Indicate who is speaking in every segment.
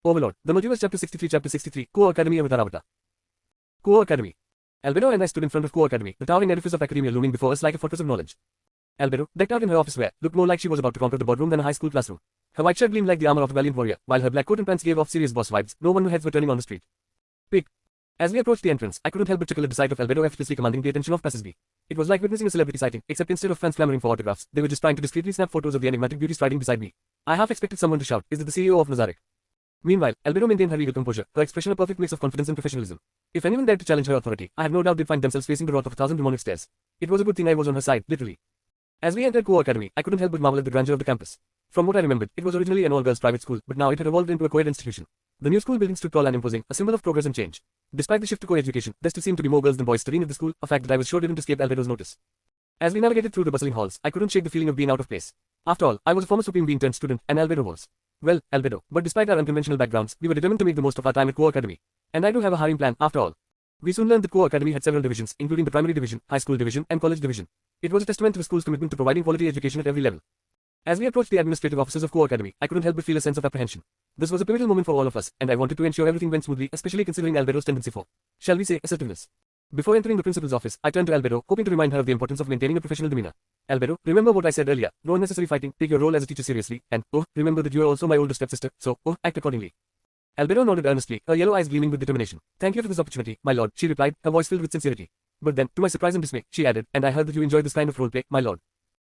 Speaker 1: Overlord, the multiverse chapter 63, Core Academy of Taravata. Core Academy. Albedo and I stood in front of Core Academy, the towering edifice of academia looming before us like a fortress of knowledge. Albedo, decked out in her office wear, looked more like she was about to conquer the boardroom than a high school classroom. Her white shirt gleamed like the armor of a valiant warrior, while her black coat and pants gave off serious boss vibes. No wonder heads were turning on the street. Pick. As we approached the entrance, I couldn't help but chuckle at the sight of Albedo effortlessly commanding the attention of passers-by. It was like witnessing a celebrity sighting, except instead of fans clamoring for autographs, they were just trying to discreetly snap photos of the enigmatic beauty striding beside me. I half expected someone to shout, "Is it the CEO of Nazareth?" Meanwhile, Albedo maintained her regal composure, her expression a perfect mix of confidence and professionalism. If anyone dared to challenge her authority, I have no doubt they'd find themselves facing the wrath of 1,000 demonic stares. It was a good thing I was on her side, literally. As we entered Core Academy, I couldn't help but marvel at the grandeur of the campus. From what I remembered, it was originally an all-girls private school, but now it had evolved into a co-ed institution. The new school building stood tall and imposing, a symbol of progress and change. Despite the shift to co-education, there still seemed to be more girls than boys studying at the school, a fact that I was sure didn't escape Albedo's notice. As we navigated through the bustling halls, I couldn't shake the feeling of being out of place. After all, I was a former supreme being turned student, and Albedo was. Well, Albedo, but despite our unconventional backgrounds, we were determined to make the most of our time at Core Academy. And I do have a hiring plan, after all. We soon learned that Core Academy had several divisions, including the primary division, high school division, and college division. It was a testament to the school's commitment to providing quality education at every level. As we approached the administrative offices of Core Academy, I couldn't help but feel a sense of apprehension. This was a pivotal moment for all of us, and I wanted to ensure everything went smoothly, especially considering Albedo's tendency for, shall we say, assertiveness. Before entering the principal's office, I turned to Albedo, hoping to remind her of the importance of maintaining a professional demeanor. Albedo, remember what I said earlier, no unnecessary fighting, take your role as a teacher seriously, and, remember that you are also my older stepsister, so, act accordingly. Albedo nodded earnestly, her yellow eyes gleaming with determination. Thank you for this opportunity, my lord, she replied, her voice filled with sincerity. But then, to my surprise and dismay, she added, and I heard that you enjoyed this kind of roleplay, my lord.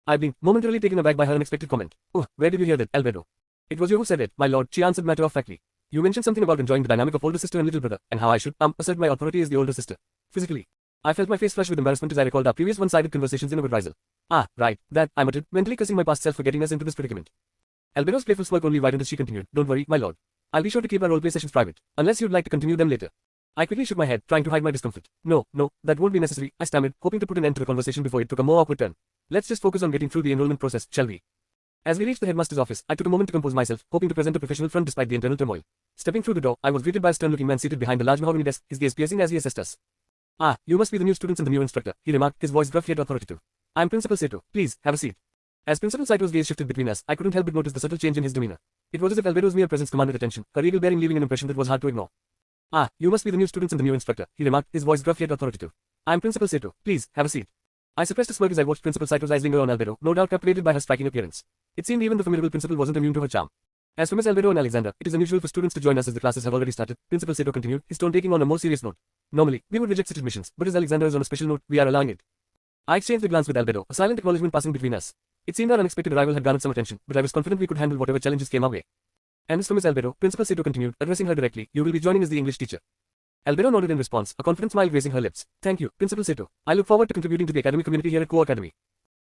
Speaker 1: I blinked, momentarily taken aback by her unexpected comment. Oh, where did you hear that, Albedo? It was you who said it, my lord, she answered matter-of-factly. You mentioned something about enjoying the dynamic of older sister and little brother, and how I should, assert my authority as the older sister. Physically. I felt my face flush with embarrassment as I recalled our previous one-sided conversations in a reprisal. Ah, right, that, I muttered, mentally cursing my past self for getting us into this predicament. Albedo's playful smirk only widened as she continued, don't worry, my lord. I'll be sure to keep our roleplay sessions private, unless you'd like to continue them later. I quickly shook my head, trying to hide my discomfort. No, that won't be necessary, I stammered, hoping to put an end to the conversation before it took a more awkward turn. Let's just focus on getting through the enrollment process, shall we? As we reached the headmaster's office, I took a moment to compose myself, hoping to present a professional front despite the internal turmoil. Stepping through the door, I was greeted by a stern-looking man seated behind a large mahogany desk, his gaze piercing as he assessed us. Ah, you must be the new students and the new instructor, he remarked, his voice gruff yet authoritative. I'm Principal Sato, please, have a seat. As Principal Sato's gaze shifted between us, I couldn't help but notice the subtle change in his demeanor. It was as if Albedo's mere presence commanded attention, her regal bearing leaving an impression that was hard to ignore. Ah, you must be the new students and the new instructor, he remarked, his voice gruff yet authoritative. I'm Principal Sato, please, have a seat. I suppressed a smirk as I watched Principal Sato's eyes linger on Albedo, no doubt captivated by her striking appearance. It seemed even the formidable principal wasn't immune to her charm. As for Miss Albedo and Alexander, it is unusual for students to join us as the classes have already started, Principal Sato continued, his tone taking on a more serious note. Normally, we would reject such admissions, but as Alexander is on a special note, we are allowing it. I exchanged a glance with Albedo, a silent acknowledgement passing between us. It seemed our unexpected arrival had garnered some attention, but I was confident we could handle whatever challenges came our way. And as for Miss Albedo, Principal Sato continued, addressing her directly, you will be joining as the English teacher. Albedo nodded in response, a confident smile gracing her lips. Thank you, Principal Sato. I look forward to contributing to the academic community here at Core Academy.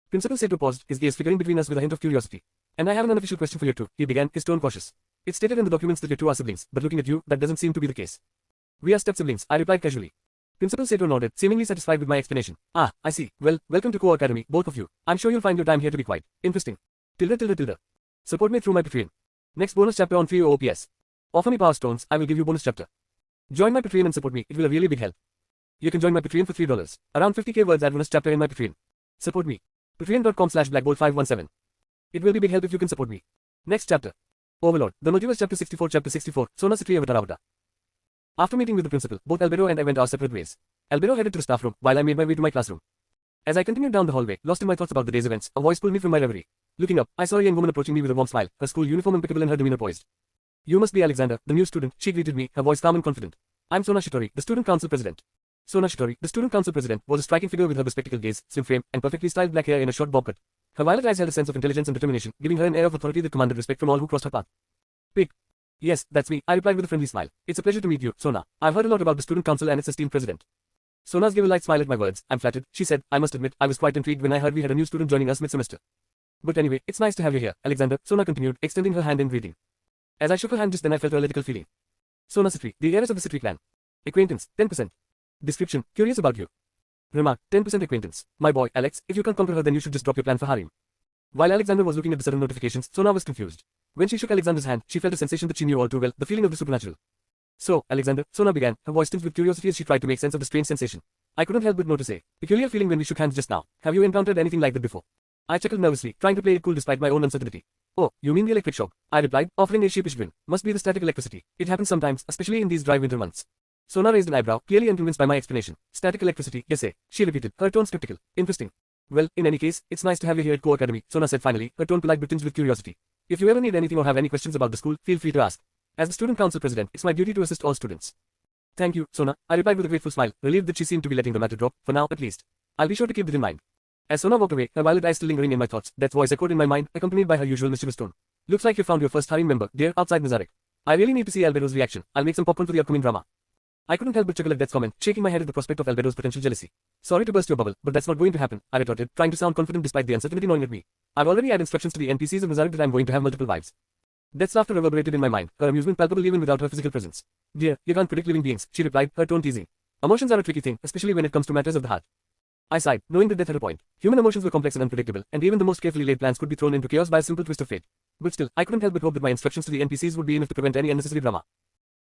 Speaker 1: Principal Sato paused, his gaze flickering between us with a hint of curiosity. And I have an unofficial question for you too, he began, his tone cautious. It's stated in the documents that you two are siblings, but looking at you, that doesn't seem to be the case. We are step-siblings, I replied casually. Principal Sato nodded, seemingly satisfied with my explanation. Ah, I see. Well, welcome to Core Academy, both of you. I'm sure you'll find your time here to be quite interesting. Tilde. Support me through my Patreon. Next bonus chapter on free OPS. Offer me power stones, I will give you bonus chapter. Join my Patreon and support me, it will a really big help. You can join my Patreon for $3. Around 50k words add bonus chapter in my Patreon. Support me. Patreon.com/blackbolt517. It will be big help if you can support me. Next chapter. Overlord, the multiverse chapter 64, Sona City of Taravata. After meeting with the principal, both Albedo and I went our separate ways. Albedo headed to the staff room, while I made my way to my classroom. As I continued down the hallway, lost in my thoughts about the day's events, a voice pulled me from my reverie. Looking up, I saw a young woman approaching me with a warm smile, her school uniform impeccable and her demeanor poised. You must be Alexander, the new student, she greeted me, her voice calm and confident. I'm Sona Shitori, the student council president. Sona Shitori, the student council president, was a striking figure with her bespectacled gaze, slim frame, and perfectly styled black hair in a short bob cut. Her violet eyes held a sense of intelligence and determination, giving her an air of authority that commanded respect from all who crossed her path. Pick. Yes, that's me, I replied with a friendly smile. It's a pleasure to meet you, Sona. I've heard a lot about the student council and its esteemed president. Sona's gave a light smile at my words. I'm flattered, she said. I must admit, I was quite intrigued when I heard we had a new student joining us mid-semester. But anyway, it's nice to have you here, Alexander, Sona continued, extending her hand in greeting. As I shook her hand just then I felt a political feeling. Sona Citri, the heiress of the Citri clan. Acquaintance, 10%. Description, curious about you. Remark, 10% acquaintance. My boy, Alex, if you can't conquer her then you should just drop your plan for harem. While Alexander was looking at the sudden notifications, Sona was confused. When she shook Alexander's hand, she felt a sensation that she knew all too well, the feeling of the supernatural. So, Alexander, Sona began, her voice tinged with curiosity as she tried to make sense of the strange sensation. I couldn't help but notice a peculiar feeling when we shook hands just now. Have you encountered anything like that before? I chuckled nervously, trying to play it cool despite my own uncertainty. Oh, you mean the electric shock? I replied, offering a sheepish grin. Must be the static electricity. It happens sometimes, especially in these dry winter months. Sona raised an eyebrow, clearly unconvinced by my explanation. Static electricity, yes, she repeated, her tone skeptical. Interesting. Well, in any case, it's nice to have you here at Co-Academy, Sona said finally, her tone polite but tinged with curiosity. If you ever need anything or have any questions about the school, feel free to ask. As the student council president, it's my duty to assist all students. Thank you, Sona, I replied with a grateful smile, relieved that she seemed to be letting the matter drop, for now at least. I'll be sure to keep that in mind. As Sona walked away, her violet eyes still lingering in my thoughts, Death's voice echoed in my mind, accompanied by her usual mischievous tone. Looks like you found your first hiring member, dear, outside Nazarek. I really need to see Albedo's reaction. I'll make some popcorn for the upcoming drama. I couldn't help but chuckle at Death's comment, shaking my head at the prospect of Albedo's potential jealousy. Sorry to burst your bubble, but that's not going to happen, I retorted, trying to sound confident despite the uncertainty gnawing at me. I've already had instructions to the NPCs of Nazarek that I'm going to have multiple wives. Death's laughter reverberated in my mind, her amusement palpable even without her physical presence. Dear, you can't predict living beings, she replied, her tone teasing. Emotions are a tricky thing, especially when it comes to matters of the heart. I sighed, knowing that Death had a point. Human emotions were complex and unpredictable, and even the most carefully laid plans could be thrown into chaos by a simple twist of fate. But still, I couldn't help but hope that my instructions to the NPCs would be enough to prevent any unnecessary drama.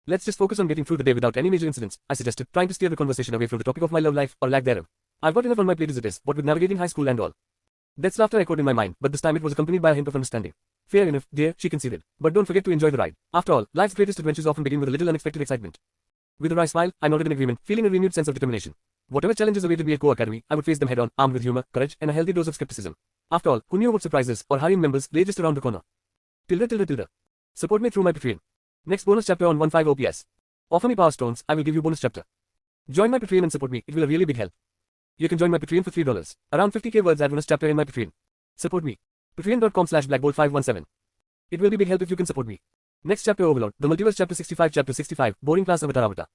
Speaker 1: Let's just focus on getting through the day without any major incidents, I suggested, trying to steer the conversation away from the topic of my love life, or lack thereof. I've got enough on my plate as it is, what with navigating high school and all. Death's laughter echoed in my mind, but this time it was accompanied by a hint of understanding. Fair enough, dear, she conceded. But don't forget to enjoy the ride. After all, life's greatest adventures often begin with a little unexpected excitement. With a wry smile, I nodded in agreement, feeling a renewed sense of determination. Whatever challenges awaited me at Co-Academy, I would face them head-on, armed with humor, courage, and a healthy dose of skepticism. After all, who knew what surprises or hiring members lay just around the corner? Tilde. Support me through my Patreon. Next bonus chapter on 15 OPS. Offer me power stones, I will give you bonus chapter. Join my Patreon and support me, it will a really big help. You can join my Patreon for $3. Around 50k words add bonus chapter in my Patreon. Support me. Patreon.com/blackbolt517. It will be big help if you can support me. Next chapter Overlord, the multiverse chapter 65, boring class avatar.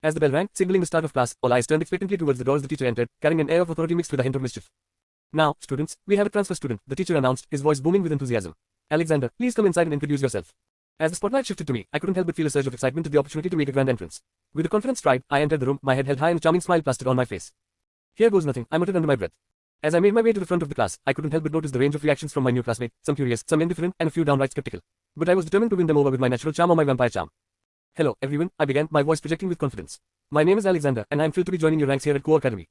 Speaker 1: As the bell rang, signaling the start of class, all eyes turned expectantly towards the door as the teacher entered, carrying an air of authority mixed with a hint of mischief. Now, students, we have a transfer student, the teacher announced, his voice booming with enthusiasm. Alexander, please come inside and introduce yourself. As the spotlight shifted to me, I couldn't help but feel a surge of excitement at the opportunity to make a grand entrance. With a confident stride, I entered the room, my head held high and a charming smile plastered on my face. Here goes nothing, I muttered under my breath. As I made my way to the front of the class, I couldn't help but notice the range of reactions from my new classmate, some curious, some indifferent, and a few downright skeptical. But I was determined to win them over with my natural charm or my vampire charm. Hello, everyone, I began, my voice projecting with confidence. My name is Alexander, and I am thrilled to be joining your ranks here at Co-Academy.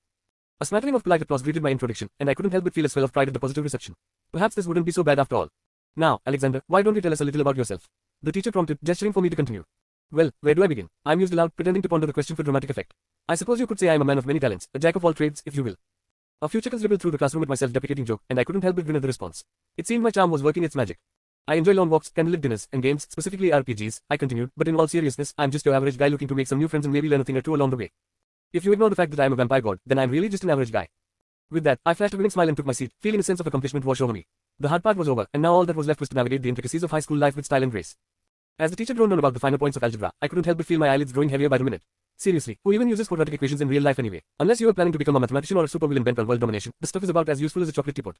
Speaker 1: A smattering of polite applause greeted my introduction, and I couldn't help but feel a swell of pride at the positive reception. Perhaps this wouldn't be so bad after all. Now, Alexander, why don't you tell us a little about yourself? The teacher prompted, gesturing for me to continue. Well, where do I begin? I mused aloud, pretending to ponder the question for dramatic effect. I suppose you could say I am a man of many talents, a jack of all trades, if you will. A few chuckles rippled through the classroom at my self-deprecating joke, and I couldn't help but grin at the response. It seemed my charm was working its magic. I enjoy long walks, candlelit dinners, and games, specifically RPGs, I continued, but in all seriousness, I'm just your average guy looking to make some new friends and maybe learn a thing or two along the way. If you ignore the fact that I am a vampire god, then I'm really just an average guy. With that, I flashed a winning smile and took my seat, feeling a sense of accomplishment wash over me. The hard part was over, and now all that was left was to navigate the intricacies of high school life with style and grace. As the teacher droned on about the finer points of algebra, I couldn't help but feel my eyelids growing heavier by the minute. Seriously, who even uses quadratic equations in real life anyway? Unless you are planning to become a mathematician or a supervillain bent on world domination, the stuff is about as useful as a chocolate teapot.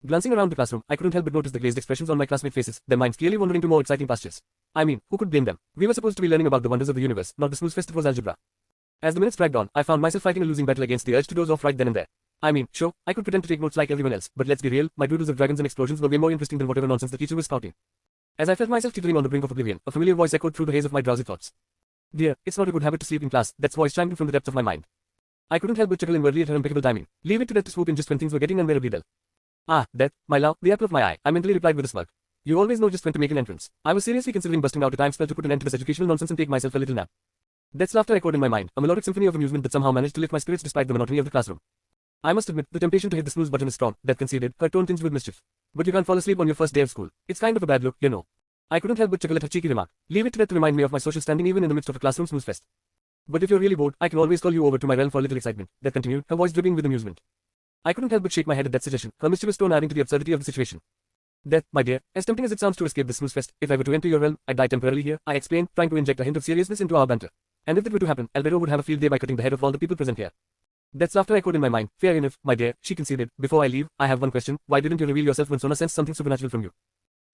Speaker 1: Glancing around the classroom, I couldn't help but notice the glazed expressions on my classmates' faces, their minds clearly wandering to more exciting pastures. I mean, who could blame them? We were supposed to be learning about the wonders of the universe, not the snooze fest that was algebra. As the minutes dragged on, I found myself fighting a losing battle against the urge to doze off right then and there. I mean, sure, I could pretend to take notes like everyone else, but let's be real, my doodles of dragons and explosions were way more interesting than whatever nonsense the teacher was spouting. As I felt myself teetering on the brink of oblivion, a familiar voice echoed through the haze of my drowsy thoughts. Dear, it's not a good habit to sleep in class, Death's voice chimed in from the depths of my mind. I couldn't help but chuckle inwardly at her impeccable timing. Leave it to Death to swoop in just when things were getting unbearably dull. Ah, Death, my love, the apple of my eye, I mentally replied with a smirk. You always know just when to make an entrance. I was seriously considering busting out a time spell to put an end to this educational nonsense and take myself a little nap. Death's laughter echoed in my mind, a melodic symphony of amusement that somehow managed to lift my spirits despite the monotony of the classroom. I must admit, the temptation to hit the snooze button is strong, Death conceded, her tone tinged with mischief. But you can't fall asleep on your first day of school. It's kind of a bad look, you know. I couldn't help but chuckle at her cheeky remark. Leave it to Death to remind me of my social standing even in the midst of a classroom snooze fest. But if you're really bored, I can always call you over to my realm for a little excitement, Death continued, her voice dripping with amusement. I couldn't help but shake my head at that suggestion, her mischievous tone adding to the absurdity of the situation. Death, my dear, as tempting as it sounds to escape the snooze fest, if I were to enter your realm, I'd die temporarily here, I explained, trying to inject a hint of seriousness into our banter. And if that were to happen, Albedo would have a field day by cutting the head of all the people present here. Death's laughter echoed in my mind. Fair enough, my dear, she conceded. Before I leave, I have one question. Why didn't you reveal yourself when Sona sensed something supernatural from you?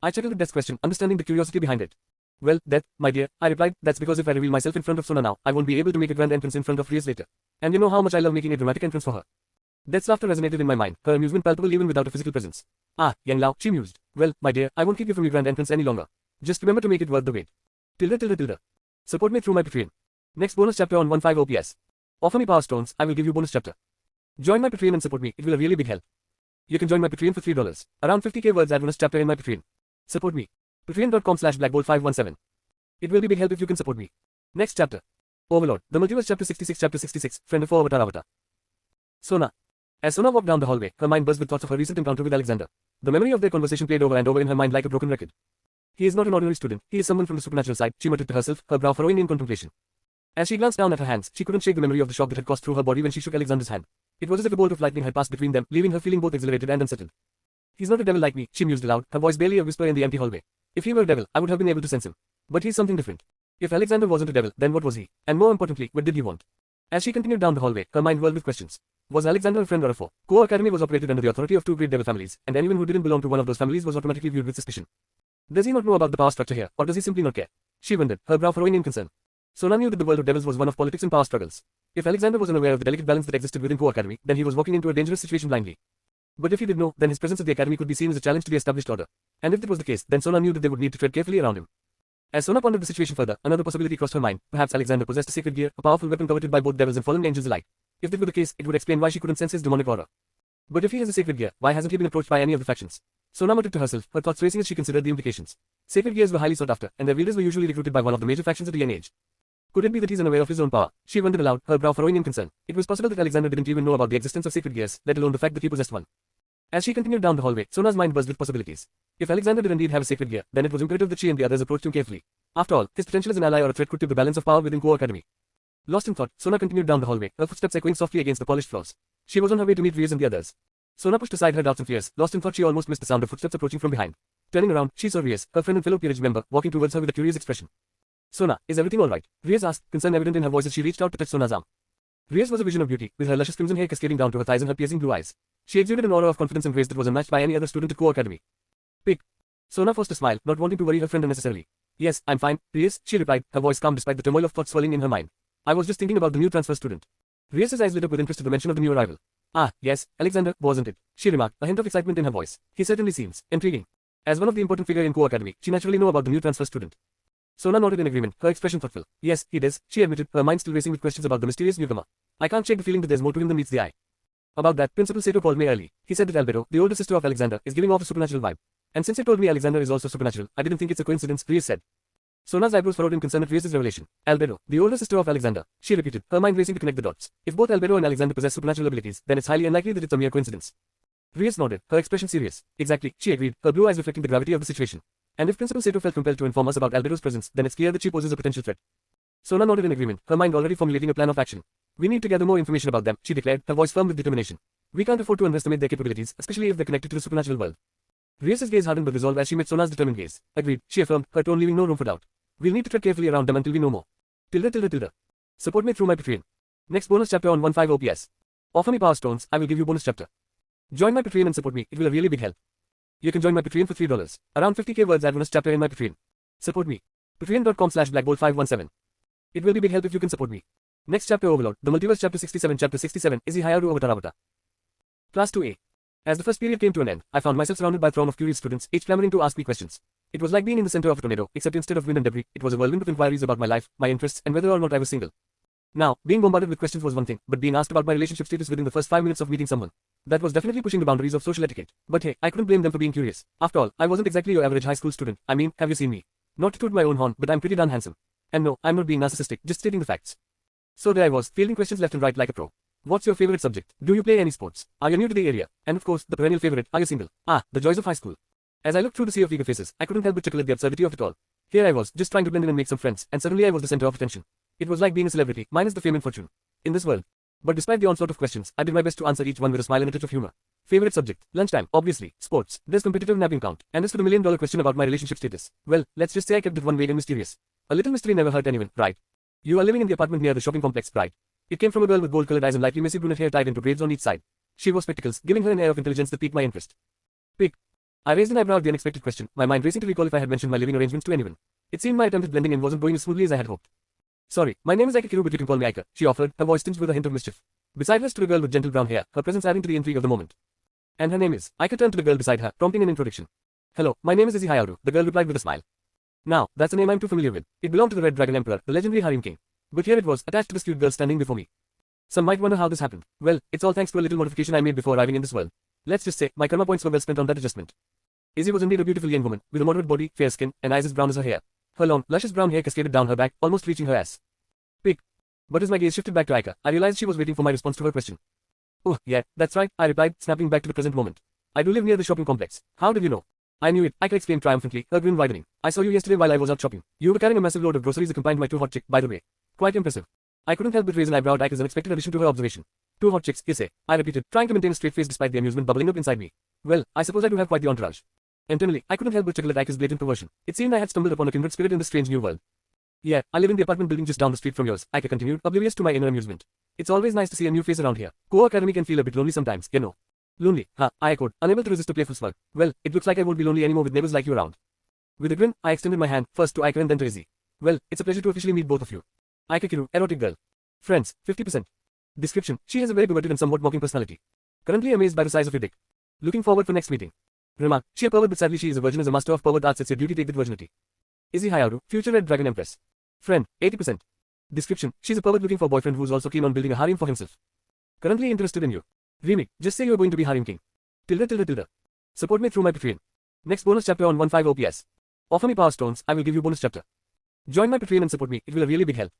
Speaker 1: I chuckled at Death's question, understanding the curiosity behind it. Well, Death, my dear, I replied, that's because if I reveal myself in front of Sona now, I won't be able to make a grand entrance in front of 3 years later. And you know how much I love making a dramatic entrance for her. Death's laughter resonated in my mind, her amusement palpable even without a physical presence. Ah, Yang Lao, she mused. Well, my dear, I won't keep you from your grand entrance any longer. Just remember to make it worth the wait. Tilde. Support me through my Patreon. Next bonus chapter on 15 OPS. Offer me power stones, I will give you bonus chapter. Join my Patreon and support me, it will a really big help. You can join my Patreon for $3. Around 50k words add bonus chapter in my Patreon. Support me. Patreon.com/blackbolt517. It will be big help if you can support me. Next chapter. Overlord, the multiverse chapter 66 chapter 66, friend of Avatar. Sona. As Sona walked down the hallway, her mind buzzed with thoughts of her recent encounter with Alexander. The memory of their conversation played over and over in her mind like a broken record. He is not an ordinary student, he is someone from the supernatural side, she muttered to herself, her brow furrowing in contemplation. As she glanced down at her hands, she couldn't shake the memory of the shock that had coursed through her body when she shook Alexander's hand. It was as if a bolt of lightning had passed between them, leaving her feeling both exhilarated and unsettled. He's not a devil like me, she mused aloud, her voice barely a whisper in the empty hallway. If he were a devil, I would have been able to sense him. But he's something different. If Alexander wasn't a devil, then what was he? And more importantly, what did he want? As she continued down the hallway, her mind whirled with questions. Was Alexander a friend or a foe? Core Academy was operated under the authority of two great devil families, and anyone who didn't belong to one of those families was automatically viewed with suspicion. Does he not know about the power structure here, or does he simply not care? She wondered, her brow furrowing in concern. Sona knew that the world of devils was one of politics and power struggles. If Alexander was unaware of the delicate balance that existed within Core Academy, then he was walking into a dangerous situation blindly. But if he did know, then his presence at the academy could be seen as a challenge to the established order. And if that was the case, then Sona knew that they would need to tread carefully around him. As Sona pondered the situation further, another possibility crossed her mind. Perhaps Alexander possessed a sacred gear, a powerful weapon coveted by both devils and fallen angels alike. If that were the case, it would explain why she couldn't sense his demonic aura. But if he has a sacred gear, why hasn't he been approached by any of the factions? Sona muttered to herself, her thoughts racing as she considered the implications. Sacred gears were highly sought after, and their wielders were usually recruited by one of the major factions at a young age. Could it be that he's unaware of his own power? She wondered aloud, her brow furrowing in concern. It was possible that Alexander didn't even know about the existence of sacred gears, let alone the fact that he possessed one. As she continued down the hallway, Sona's mind buzzed with possibilities. If Alexander did indeed have a sacred gear, then it was imperative that she and the others approached him carefully. After all, his potential as an ally or a threat could tip the balance of power within Core Academy. Lost in thought, Sona continued down the hallway, her footsteps echoing softly against the polished floors. She was on her way to meet Riaz and the others. Sona pushed aside her doubts and fears. Lost in thought, she almost missed the sound of footsteps approaching from behind. Turning around, she saw Riaz, her friend and fellow peerage member, walking towards her with a curious expression. Sona, is everything all right? Riaz asked, concern evident in her voice as she reached out to touch Sona's arm. Riaz was a vision of beauty, with her luscious crimson hair cascading down to her thighs and her piercing blue eyes. She exuded an aura of confidence and grace that was unmatched by any other student at Core Academy. Pig. Sona forced a smile, not wanting to worry her friend unnecessarily. Yes, I'm fine, Riaz, she replied, her voice calm despite the turmoil of thought swirling in her mind. I was just thinking about the new transfer student. Riaz's eyes lit up with interest at the mention of the new arrival. Ah, yes, Alexander, wasn't it? She remarked, a hint of excitement in her voice. He certainly seems intriguing. As one of the important figures in Core Academy, she naturally know about the new transfer student. Sona nodded in agreement, her expression thoughtful. Yes, he does, she admitted, her mind still racing with questions about the mysterious newcomer. I can't shake the feeling that there's more to him than meets the eye. About that, Principal Sato called me early. He said that Albedo, the older sister of Alexander, is giving off a supernatural vibe. And since he told me Alexander is also supernatural, I didn't think it's a coincidence, Riaz said. Sona's eyebrows furrowed in concern at Riaz's revelation. Albedo, the older sister of Alexander, she repeated, her mind racing to connect the dots. If both Albedo and Alexander possess supernatural abilities, then it's highly unlikely that it's a mere coincidence. Riaz nodded, her expression serious. Exactly, she agreed, her blue eyes reflecting the gravity of the situation. And if Principal Sato felt compelled to inform us about Albedo's presence, then it's clear that she poses a potential threat. Sona nodded in agreement, her mind already formulating a plan of action. We need to gather more information about them, she declared, her voice firm with determination. We can't afford to underestimate their capabilities, especially if they're connected to the supernatural world. Riaz's gaze hardened with resolve as she met Sona's determined gaze. Agreed, she affirmed, her tone leaving no room for doubt. We'll need to tread carefully around them until we know more. Tilde. Support me through my Patreon. Next bonus chapter on 15 OPS. Offer me power stones, I will give you bonus chapter. Join my Patreon and support me, it will a really big help. You can join my Patreon for $3. Around 50k words add bonus chapter in my Patreon. Support me. Patreon.com/blackbolt517. It will be big help if you can support me. Next chapter Overlord, the multiverse chapter 67 Izzy Hayaru Avatar. Class 2A. As the first period came to an end, I found myself surrounded by a throng of curious students, each clamoring to ask me questions. It was like being in the center of a tornado, except instead of wind and debris, it was a whirlwind of inquiries about my life, my interests, and whether or not I was single. Now, being bombarded with questions was one thing, but being asked about my relationship status within the first 5 minutes of meeting someone, that was definitely pushing the boundaries of social etiquette. But hey, I couldn't blame them for being curious. After all, I wasn't exactly your average high school student. I mean, have you seen me? Not to toot my own horn, but I'm pretty darn handsome. And no, I'm not being narcissistic, just stating the facts. So there I was, fielding questions left and right like a pro. What's your favorite subject? Do you play any sports? Are you new to the area? And of course, the perennial favorite, are you single? Ah, the joys of high school. As I looked through the sea of eager faces, I couldn't help but chuckle at the absurdity of it all. Here I was, just trying to blend in and make some friends, and suddenly I was the center of attention. It was like being a celebrity, minus the fame and fortune, in this world. But despite the onslaught of questions, I did my best to answer each one with a smile and a touch of humor. Favorite subject? Lunchtime, obviously. Sports. Does competitive napping count? And as for the $1,000,000 question about my relationship status, well, let's just say I kept it one vague and mysterious. A little mystery never hurt anyone, right? You are living in the apartment near the shopping complex, right? It came from a girl with gold-colored eyes and lightly messy brunette hair tied into braids on each side. She wore spectacles, giving her an air of intelligence that piqued my interest. Pig. I raised an eyebrow at the unexpected question, my mind racing to recall if I had mentioned my living arrangements to anyone. It seemed my attempt at blending in wasn't going as smoothly as I had hoped. Sorry, my name is Aika Kiru, but you can call me Aika, she offered, her voice tinged with a hint of mischief. Beside her stood a girl with gentle brown hair, her presence adding to the intrigue of the moment. And her name is. Aika turned to the girl beside her, prompting an introduction. Hello, my name is Izzy Hayaru, the girl replied with a smile. Now, that's a name I'm too familiar with. It belonged to the Red Dragon Emperor, the legendary Harem King. But here it was, attached to the cute girl standing before me. Some might wonder how this happened. Well, it's all thanks to a little modification I made before arriving in this world. Let's just say, my karma points were well spent on that adjustment. Izzy was indeed a beautiful young woman, with a moderate body, fair skin, and eyes as brown as her hair. Her long, luscious brown hair cascaded down her back, almost reaching her ass. Pig. But as my gaze shifted back to Aika, I realized she was waiting for my response to her question. Oh, yeah, that's right, I replied, snapping back to the present moment. I do live near the shopping complex. How did you know? I knew it, Aika exclaimed triumphantly, her grin widening. I saw you yesterday while I was out shopping. You were carrying a massive load of groceries accompanied by two hot chicks, by the way. Quite impressive. I couldn't help but raise an eyebrow at Aika's unexpected addition to her observation. Two hot chicks, you say? I repeated, trying to maintain a straight face despite the amusement bubbling up inside me. Well, I suppose I do have quite the entourage. Internally, I couldn't help but chuckle at Aika's blatant perversion. It seemed I had stumbled upon a kindred spirit in this strange new world. Yeah, I live in the apartment building just down the street from yours, Aika continued, oblivious to my inner amusement. It's always nice to see a new face around here. Co-academy can feel a bit lonely sometimes, you know. Lonely, huh? I echoed, unable to resist a playful smirk. Well, it looks like I won't be lonely anymore with neighbors like you around. With a grin, I extended my hand, first to Aika and then to Izzy. Well, it's a pleasure to officially meet both of you. Aika Kiru, erotic girl. Friends, 50%. Description, she has a very perverted and somewhat mocking personality. Currently amazed by the size of your dick. Looking forward for next meeting. Remark, she a pervert but sadly she is a virgin as a master of pervert arts, it's your duty to take that virginity. Izzy Hayaru, future Red Dragon Empress. Friend, 80%. Description, she's a pervert looking for a boyfriend who's also keen on building a harem for himself. Currently interested in you. Remake, just say you're going to be harem king. Tilde. Support me through my Patreon. Next bonus chapter on 15 OPS. Offer me power stones, I will give you bonus chapter. Join my Patreon and support me, it will a really big help.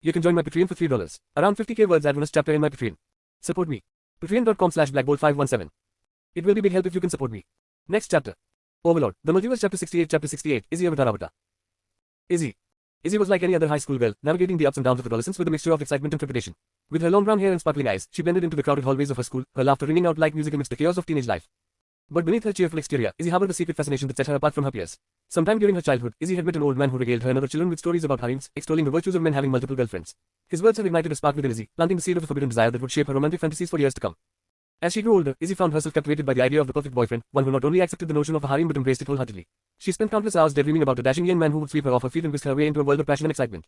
Speaker 1: You can join my Patreon for $3. Around 50k words add bonus chapter in my Patreon. Support me. Patreon.com/blackbolt517. It will be big help if you can support me. Next chapter. Overlord, the multiverse chapter 68, Izzy Avatar. Izzy was like any other high school girl, navigating the ups and downs of adolescence with a mixture of excitement and trepidation. With her long brown hair and sparkling eyes, she blended into the crowded hallways of her school, her laughter ringing out like music amidst the chaos of teenage life. But beneath her cheerful exterior, Izzy harbored a secret fascination that set her apart from her peers. Sometime during her childhood, Izzy had met an old man who regaled her and other children with stories about harems, extolling the virtues of men having multiple girlfriends. His words had ignited a spark within Izzy, planting the seed of a forbidden desire that would shape her romantic fantasies for years to come. As she grew older, Izzy found herself captivated by the idea of the perfect boyfriend, one who not only accepted the notion of a harem but embraced it wholeheartedly. She spent countless hours daydreaming about a dashing young man who would sweep her off her feet and whisk her way into a world of passion and excitement.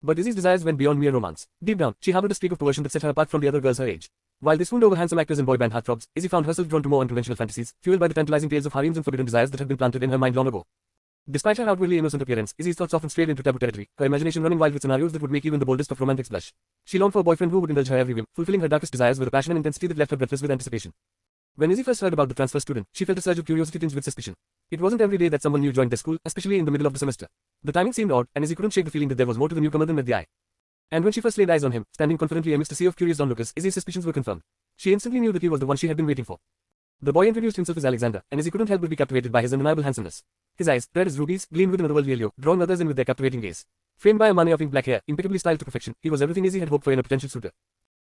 Speaker 1: But Izzy's desires went beyond mere romance. Deep down, she harbored a streak of perversion that set her apart from the other girls her age. While they swooned over handsome actors and boy band heartthrobs, Izzy found herself drawn to more unconventional fantasies, fueled by the tantalizing tales of harems and forbidden desires that had been planted in her mind long ago. Despite her outwardly innocent appearance, Izzy's thoughts often strayed into taboo territory, her imagination running wild with scenarios that would make even the boldest of romantics blush. She longed for a boyfriend who would indulge her every whim, fulfilling her darkest desires with a passion and intensity that left her breathless with anticipation. When Izzy first heard about the transfer student, she felt a surge of curiosity tinged with suspicion. It wasn't every day that someone new joined their school, especially in the middle of the semester. The timing seemed odd, and Izzy couldn't shake the feeling that there was more to the newcomer than met the eye. And when she first laid eyes on him, standing confidently amidst a sea of curious onlookers, Izzy's suspicions were confirmed. She instantly knew that he was the one she had been waiting for. The boy introduced himself as Alexander, and Izzy couldn't help but be captivated by his undeniable handsomeness. His eyes, red as rubies, gleamed with an otherworldly allure, drawing others in with their captivating gaze. Framed by a mane of ink black hair, impeccably styled to perfection, he was everything Izzy had hoped for in a potential suitor.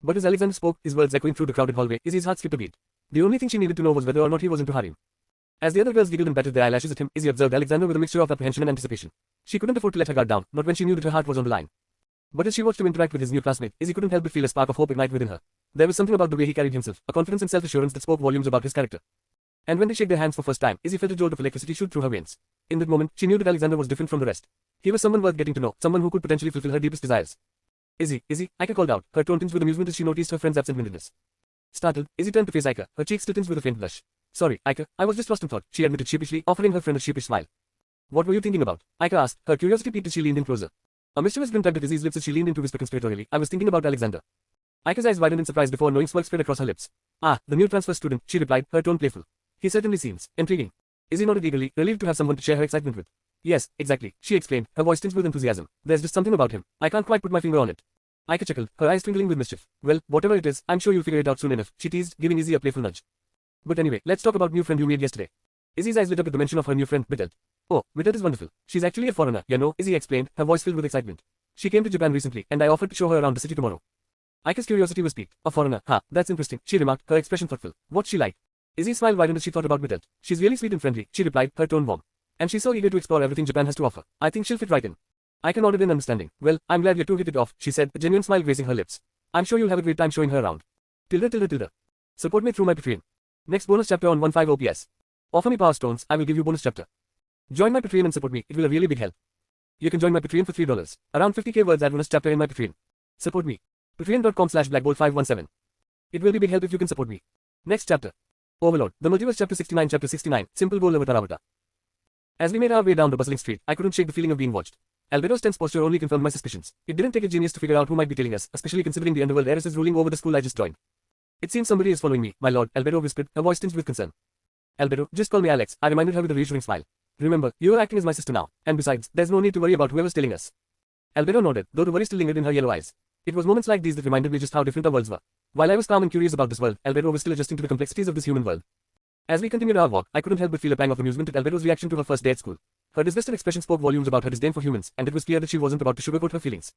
Speaker 1: But as Alexander spoke, his words echoing through the crowded hallway, Izzy's heart skipped a beat. The only thing she needed to know was whether or not he was into harem. As the other girls giggled and batted their eyelashes at him, Izzy observed Alexander with a mixture of apprehension and anticipation. She couldn't afford to let her guard down, not when she knew that her heart was on the line. But as she watched him interact with his new classmate, Izzy couldn't help but feel a spark of hope ignite within her. There was something about the way he carried himself, a confidence and self-assurance that spoke volumes about his character. And when they shook their hands for first time, Izzy felt a jolt of electricity shoot through her veins. In that moment, she knew that Alexander was different from the rest. He was someone worth getting to know, someone who could potentially fulfill her deepest desires. Izzy, Aika called out, her tone tinged with amusement as she noticed her friend's absent-mindedness. Startled, Izzy turned to face Aika, her cheeks still tinged with a faint blush. Sorry, Aika, I was just lost in thought, she admitted sheepishly, offering her friend a sheepish smile. What were you thinking about? Aika asked, her curiosity piqued as she leaned in closer. A mischievous grin tugged at Izzy's lips as she leaned in to whisper conspiratorially, I was thinking about Alexander. Aika's eyes widened in surprise before a knowing smirk spread across her lips. Ah, the new transfer student, she replied, her tone playful. He certainly seems intriguing. Izzy nodded eagerly, relieved to have someone to share her excitement with. Yes, exactly, she explained, her voice tinged with enthusiasm. There's just something about him. I can't quite put my finger on it. Aika chuckled, her eyes twinkling with mischief. Well, whatever it is, I'm sure you'll figure it out soon enough, she teased, giving Izzy a playful nudge. But anyway, let's talk about new friend you made yesterday. Izzy's eyes lit up at the mention of her new friend, Mittel. Oh, Mittel is wonderful. She's actually a foreigner, you know, Izzy explained, her voice filled with excitement. She came to Japan recently, and I offered to show her around the city tomorrow. Aika's curiosity was piqued. A foreigner, huh, that's interesting, she remarked, her expression thoughtful. What's she like? Izzy's smile widened as she thought about Mittel. She's really sweet and friendly, she replied, her tone warm. And she's so eager to explore everything Japan has to offer. I think she'll fit right in. Aika nodded in understanding. Well, I'm glad you two hit it off, she said, a genuine smile gracing her lips. I'm sure you'll have a great time showing her around. Tilde. Support me through my Patreon. Next bonus chapter on 15 OPS. Offer me power stones, I will give you bonus chapter. Join my Patreon and support me, it will a really big help. You can join my Patreon for $3. Around 50k words add bonus chapter in my Patreon. Support me. Patreon.com/blackbolt517. It will be big help if you can support me. Next chapter. Overlord, the multiverse chapter 69, Simple Bowl Avatar. As we made our way down the bustling street, I couldn't shake the feeling of being watched. Albedo's tense posture only confirmed my suspicions. It didn't take a genius to figure out who might be tailing us, especially considering the underworld heiresses ruling over the school I just joined. It seems somebody is following me, my lord, Albedo whispered, her voice tinged with concern. Albedo, just call me Alex, I reminded her with a reassuring smile. Remember, you are acting as my sister now, and besides, there's no need to worry about whoever's telling us. Albedo nodded, though the worry still lingered in her yellow eyes. It was moments like these that reminded me just how different our worlds were. While I was calm and curious about this world, Albedo was still adjusting to the complexities of this human world. As we continued our walk, I couldn't help but feel a pang of amusement at Albedo's reaction to her first day at school. Her disgusted expression spoke volumes about her disdain for humans, and it was clear that she wasn't about to sugarcoat her feelings.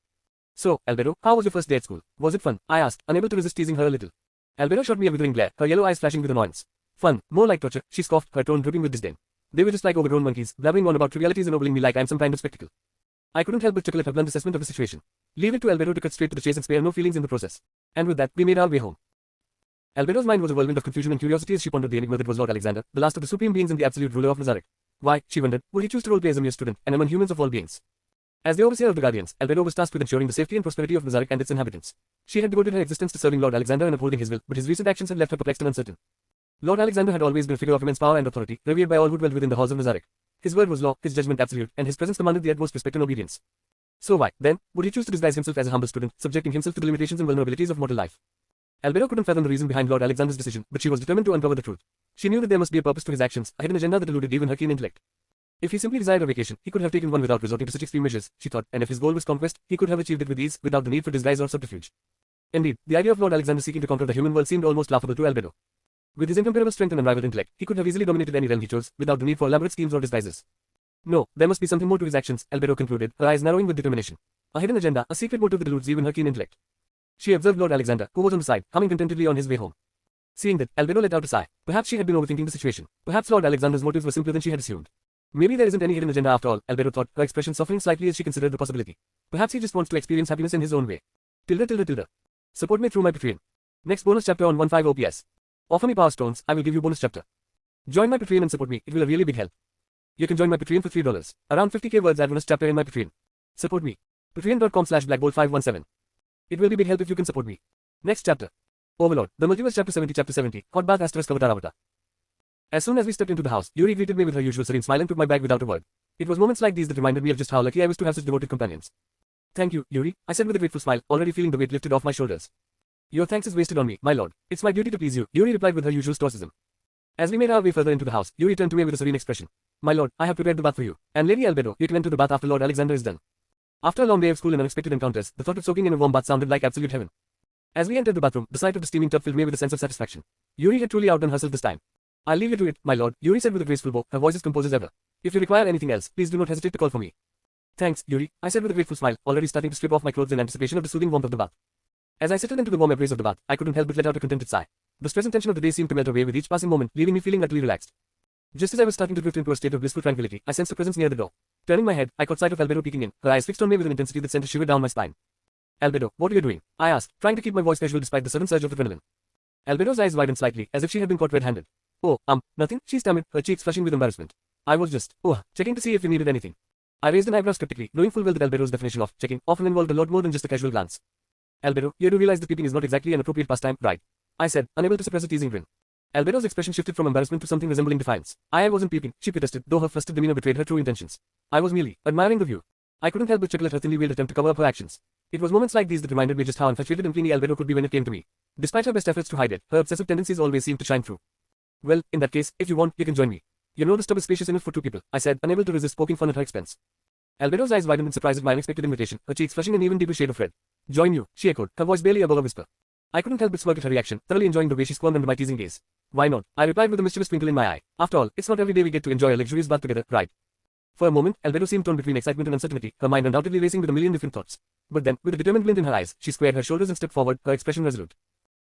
Speaker 1: So, Albedo, how was your first day at school? Was it fun? I asked, unable to resist teasing her a little. Albedo shot me a withering glare, her yellow eyes flashing with annoyance. Fun, more like torture, she scoffed, her tone dripping with disdain. They were just like overgrown monkeys, blabbering on about trivialities and ogling me like I'm some kind of spectacle. I couldn't help but chuckle at her blunt assessment of the situation. Leave it to Albedo to cut straight to the chase and spare no feelings in the process. And with that, we made our way home. Albedo's mind was a whirlwind of confusion and curiosity as she pondered the enigma that was Lord Alexander, the last of the supreme beings and the absolute ruler of Nazareth. Why, she wondered, would he choose to roleplay as a mere student, and among humans of all beings? As the overseer of the Guardians, Albedo was tasked with ensuring the safety and prosperity of Nazareth and its inhabitants. She had devoted her existence to serving Lord Alexander and upholding his will, but his recent actions had left her perplexed and uncertain. Lord Alexander had always been a figure of immense power and authority, revered by all who dwelled within the halls of Nazareth. His word was law, his judgment absolute, and his presence commanded the utmost respect and obedience. So why, then, would he choose to disguise himself as a humble student, subjecting himself to the limitations and vulnerabilities of mortal life? Albedo couldn't fathom the reason behind Lord Alexander's decision, but she was determined to uncover the truth. She knew that there must be a purpose to his actions, a hidden agenda that eluded even her keen intellect. If he simply desired a vacation, he could have taken one without resorting to such extreme measures, she thought, and if his goal was conquest, he could have achieved it with ease, without the need for disguise or subterfuge. Indeed, the idea of Lord Alexander seeking to conquer the human world seemed almost laughable to Albedo. With his incomparable strength and unrivaled intellect, he could have easily dominated any realm he chose, without the need for elaborate schemes or disguises. No, there must be something more to his actions, Albedo concluded, her eyes narrowing with determination. A hidden agenda, a secret motive that eludes even her keen intellect. She observed Lord Alexander, who was on the side, humming contentedly on his way home. Seeing that, Albedo let out a sigh. Perhaps she had been overthinking the situation. Perhaps Lord Alexander's motives were simpler than she had assumed. Maybe there isn't any hidden agenda after all, Albedo thought, her expression softening slightly as she considered the possibility. Perhaps he just wants to experience happiness in his own way. Tilde. Support me through my Patreon. Next bonus chapter on 15 OPS. Offer me power stones, I will give you bonus chapter. Join my Patreon and support me, it will a really big help. You can join my Patreon for $3. Around 50k words add bonus chapter in my Patreon. Support me. Patreon.com/blackbolt517. It will be big help if you can support me. Next chapter. Overlord, the multiverse chapter 70, Hot Bath * Kavataravata. As soon as we stepped into the house, Yuri greeted me with her usual serene smile and took my bag without a word. It was moments like these that reminded me of just how lucky I was to have such devoted companions. Thank you, Yuri, I said with a grateful smile, already feeling the weight lifted off my shoulders. Your thanks is wasted on me, my lord. It's my duty to please you, Yuri replied with her usual stoicism. As we made our way further into the house, Yuri turned to me with a serene expression. My lord, I have prepared the bath for you. And Lady Albedo, you can enter the bath after Lord Alexander is done. After a long day of school and unexpected encounters, the thought of soaking in a warm bath sounded like absolute heaven. As we entered the bathroom, the sight of the steaming tub filled me with a sense of satisfaction. Yuri had truly outdone herself this time. I'll leave you to it, my lord, Yuri said with a graceful bow, her voice as composed as ever. If you require anything else, please do not hesitate to call for me. Thanks, Yuri, I said with a grateful smile, already starting to strip off my clothes in anticipation of the soothing warmth of the bath. As I settled into the warm embrace of the bath, I couldn't help but let out a contented sigh. The stress and tension of the day seemed to melt away with each passing moment, leaving me feeling utterly relaxed. Just as I was starting to drift into a state of blissful tranquility, I sensed a presence near the door. Turning my head, I caught sight of Albedo peeking in, her eyes fixed on me with an intensity that sent a shiver down my spine. Albedo, what are you doing? I asked, trying to keep my voice casual despite the sudden surge of adrenaline. Albedo's eyes widened slightly, as if she had been caught red-handed. Oh, nothing, she stammered, her cheeks flushing with embarrassment. I was just, checking to see if you needed anything. I raised an eyebrow skeptically, knowing full well that Albedo's definition of checking often involved a lot more than just a casual glance. Albedo, you do realize that peeping is not exactly an appropriate pastime, right? I said, unable to suppress a teasing grin. Albedo's expression shifted from embarrassment to something resembling defiance. I wasn't peeping, she protested, though her flustered demeanor betrayed her true intentions. I was merely admiring the view. I couldn't help but chuckle at her thinly veiled attempt to cover up her actions. It was moments like these that reminded me just how infatuated and clingy Albedo could be when it came to me. Despite her best efforts to hide it, her obsessive tendencies always seemed to shine through. Well, in that case, if you want, you can join me. You know the tub is spacious enough for 2 people, I said, unable to resist poking fun at her expense. Albedo's eyes widened in surprise at my unexpected invitation, her cheeks flushing an even deeper shade of red. Join you, she echoed, her voice barely above a whisper. I couldn't help but smirk at her reaction, thoroughly enjoying the way she squirmed under my teasing gaze. Why not? I replied with a mischievous twinkle in my eye. After all, it's not every day we get to enjoy a luxurious bath together, right? For a moment, Albedo seemed torn between excitement and uncertainty, her mind undoubtedly racing with a million different thoughts. But then, with a determined glint in her eyes, she squared her shoulders and stepped forward, her expression resolute.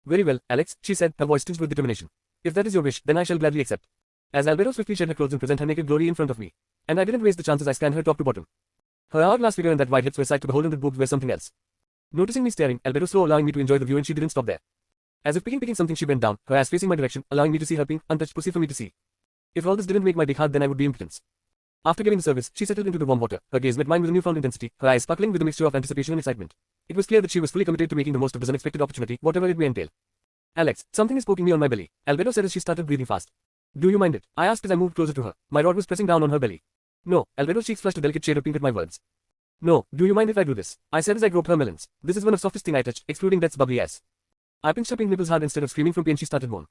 Speaker 1: Very well, Alex, she said, her voice tinged with determination. If that is your wish, then I shall gladly accept. As Albedo swiftly shed her clothes and present her naked glory in front of me. And I didn't waste the chance as I scanned her top to bottom. Her hourglass figure and that white hips were a sight to behold and that boobs were something else. Noticing me staring, Albedo slowed, allowing me to enjoy the view, and she didn't stop there. As if picking something, she bent down, her ass facing my direction, allowing me to see her pink, untouched pussy for me to see. If all this didn't make my dick hard, then I would be impotent. After giving the service, she settled into the warm water, her gaze met mine with a newfound intensity, her eyes sparkling with a mixture of anticipation and excitement. It was clear that she was fully committed to making the most of this unexpected opportunity, whatever it may entail. Alex, something is poking me on my belly, Albedo said as she started breathing fast. Do you mind it? I asked as I moved closer to her. My rod was pressing down on her belly. No, Albedo's cheeks flushed a delicate shade of pink at my words. No, do you mind if I do this? I said as I groped her melons. This is one of softest thing I touch, excluding Death's bubbly ass. I pinched her pink nipples hard instead of screaming from pain she started moan.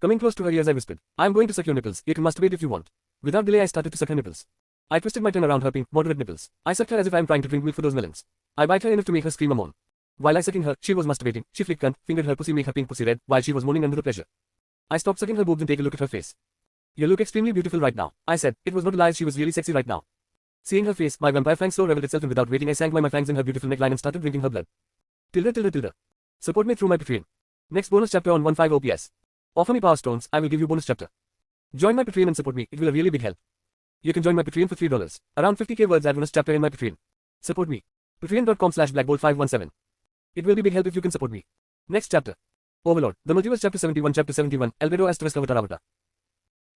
Speaker 1: Coming close to her ears I whispered, I am going to suck your nipples, you can masturbate if you want. Without delay I started to suck her nipples. I twisted my tongue around her pink, moderate nipples. I sucked her as if I am trying to drink milk for those melons. I bite her enough to make her scream a moan. While I sucking her, she was masturbating. She flicked cunt, fingered her pussy, make her pink pussy red, while she was moaning under the pleasure. I stopped sucking her boobs and take a look at her face. You look extremely beautiful right now, I said. It was not a lie, she was really sexy right now. Seeing her face, my vampire fang slow reveled itself, and without waiting I sank my fangs in her beautiful neckline and started drinking her blood. Tilde. Support me through my Patreon. Next bonus chapter on 15 OPS. Offer me power stones, I will give you bonus chapter. Join my Patreon and support me, it will a really big help. You can join my Patreon for $3. Around 50k words add bonus chapter in my Patreon. Support me. Patreon.com/blackbolt517. It will be big help if you can support me. Next chapter. Overlord, the multiverse chapter 71, Albedo Asterisk Avatar.